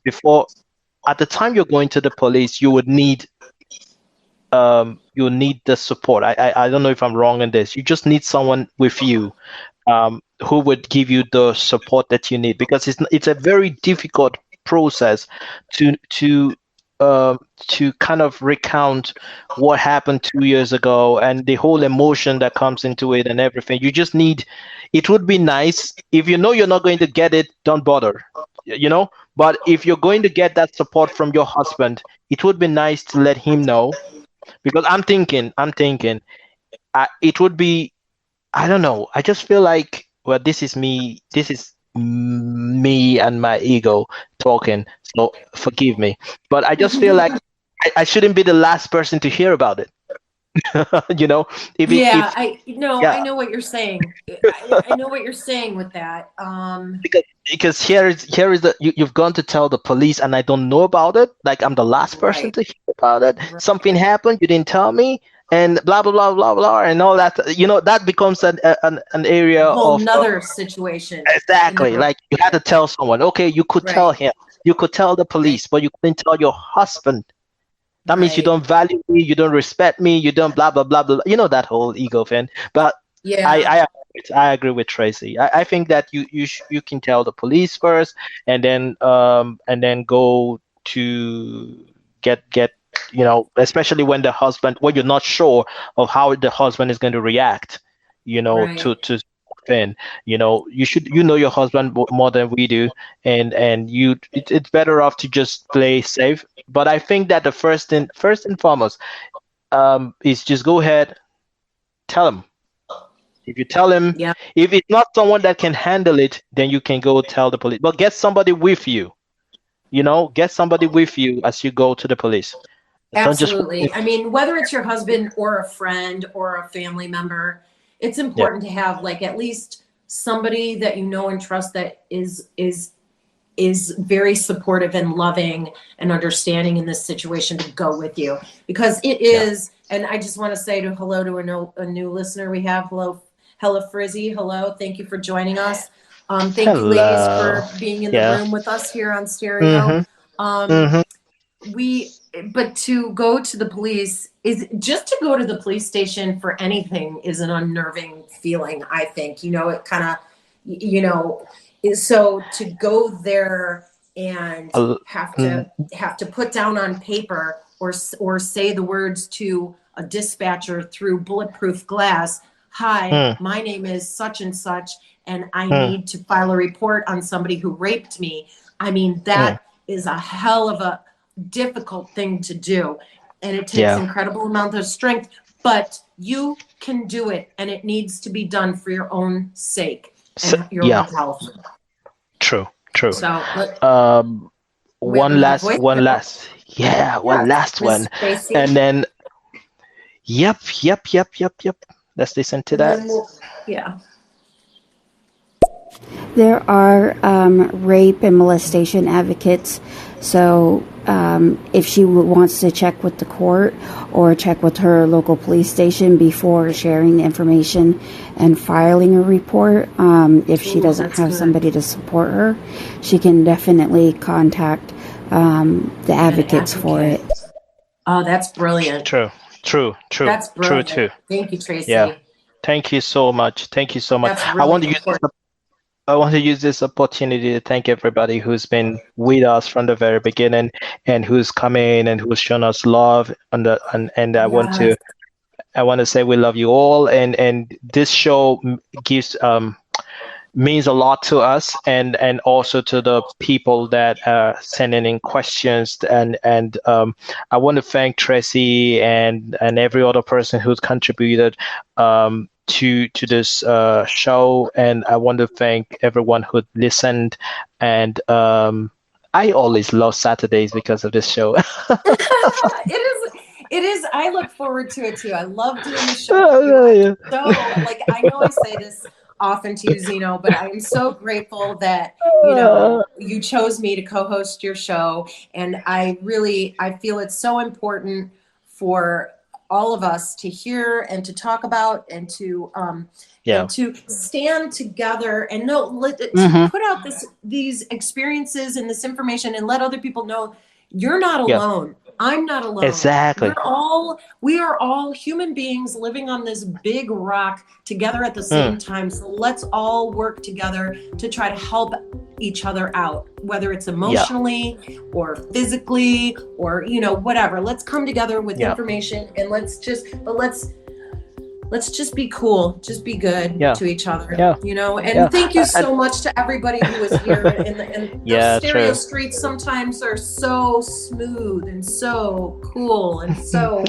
at the time you're going to the police, you would need, you need the support. I don't know if I'm wrong in this. You just need someone with you, who would give you the support that you need, because it's a very difficult process to kind of recount what happened 2 years ago, and the whole emotion that comes into it and everything. You just need, it would be nice if you know you're not going to get it, don't bother, but if you're going to get that support from your husband, it would be nice to let him know, because I'm thinking it would be, I don't know, I just feel like, well, this is me and my ego talking, so forgive me, but I just feel like I shouldn't be the last person to hear about it. I know Yeah. I know what you're saying. I know what you're saying with that. Because here is you've gone to tell the police and I don't know about it, like I'm the last person Right. to hear about it. Right. Something happened, you didn't tell me, and blah blah blah blah blah, and all that. That becomes an area A whole of nother situation. exactly, like you had to tell someone. Okay, you could tell Right. him, you could tell the police, but you couldn't tell your husband. That means you Right. don't value me, you don't respect me, you don't blah blah blah blah. That whole ego thing. But Yeah. I agree with Tracy. I think that you can tell the police first, and then go to get especially when you're not sure of how the husband is going to react, Right. to thing. You know your husband more than we do, and it's better off to just play safe. But I think that the first and foremost, is just go ahead, tell him. If you tell him, Yeah. if it's not someone that can handle it, then you can go tell the police. But get somebody with you. Get somebody with you as you go to the police. Don't just- Absolutely. I mean, whether it's your husband or a friend or a family member, it's important to have like at least somebody that you know and trust that is very supportive and loving and understanding in this situation to go with you, because it is. And I just want to say hello to a new listener we have. Hello, Hella Frizzy. Hello. Thank you for joining us. Thank you, ladies, for being in the room with us here on Stereo. But to go to the police just to go to the police station for anything is an unnerving feeling, I think. It kind of, so to go there and have to put down on paper or say the words to a dispatcher through bulletproof glass, hi, my name is such and such, and I need to file a report on somebody who raped me. I mean, that is a hell of a difficult thing to do, and it takes incredible amount of strength, but You can do it, and it needs to be done for your own sake So, and your yeah, own health. true. So we have One another last, voice one now. last, yeah, one last Miss one, Tracy. and then, yep. Let's listen to And that. then yeah. There are rape and molestation advocates. So if she wants to check with the court or check with her local police station before sharing the information and filing a report, if she doesn't that's have good. somebody to support her, she can definitely contact the advocates for it. Oh, that's brilliant. True. That's brilliant. Too. Thank you, Tracy. Yeah. Thank you so much. That's I want to really use important. I want to use this opportunity to thank everybody who's been with us from the very beginning and who's come in and who's shown us love and I want to say we love you all, and this show gives means a lot to us and also to the people that are sending in questions, and I want to thank Tracy and every other person who's contributed to this show, and I want to thank everyone who listened, and I always love Saturdays because of this show. It is. I look forward to it too. I love doing the show. So, like, I know I say this often to you, Zeno, but I am so grateful that you chose me to co-host your show, and I feel it's so important for all of us to hear and to talk about and to and to stand together and to put out these experiences and this information and let other people know you're not alone. I'm not alone. Exactly. We are all human beings living on this big rock together at the same time. So let's all work together to try to help each other out, whether it's emotionally or physically or whatever. Let's come together with information and let's just be cool, just be good to each other, and thank you so much to everybody who was here. And those stereo streets sometimes are so smooth and so cool and so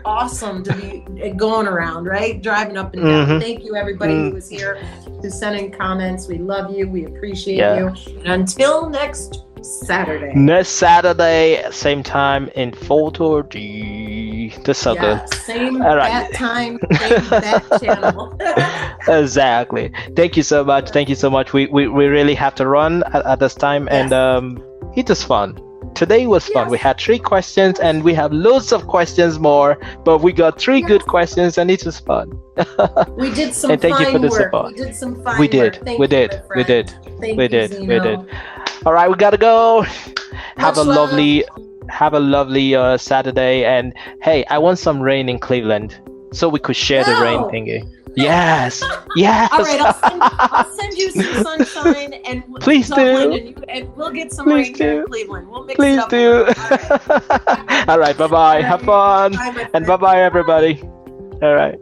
awesome to be going around, right? Driving up and down. Thank you everybody who was here, who sent in comments. We love you. We appreciate you. And until next Saturday. Next Saturday, same time in 4:30. That's so good. Same bat time, same bat channel. Exactly. Thank you so much. We really have to run at this time, and it was fun. Today was fun. We had 3 questions, and we have loads of questions more, but we got 3 good questions, and it was fun. We did some and thank you for the work. support. We did some fine We did. work. We did. Thank you, Zeno. All right, we gotta go. Have a love. lovely Saturday, and hey, I want some rain in Cleveland so we could share the rain thingy. Yes. All right, I'll send you some sunshine and Please Dublin, do. and we'll get some Please rain here do. in Cleveland. We'll mix Please it up. do. All right. All right, bye-bye. Have fun. Bye, my And friend. bye-bye, everybody. All right.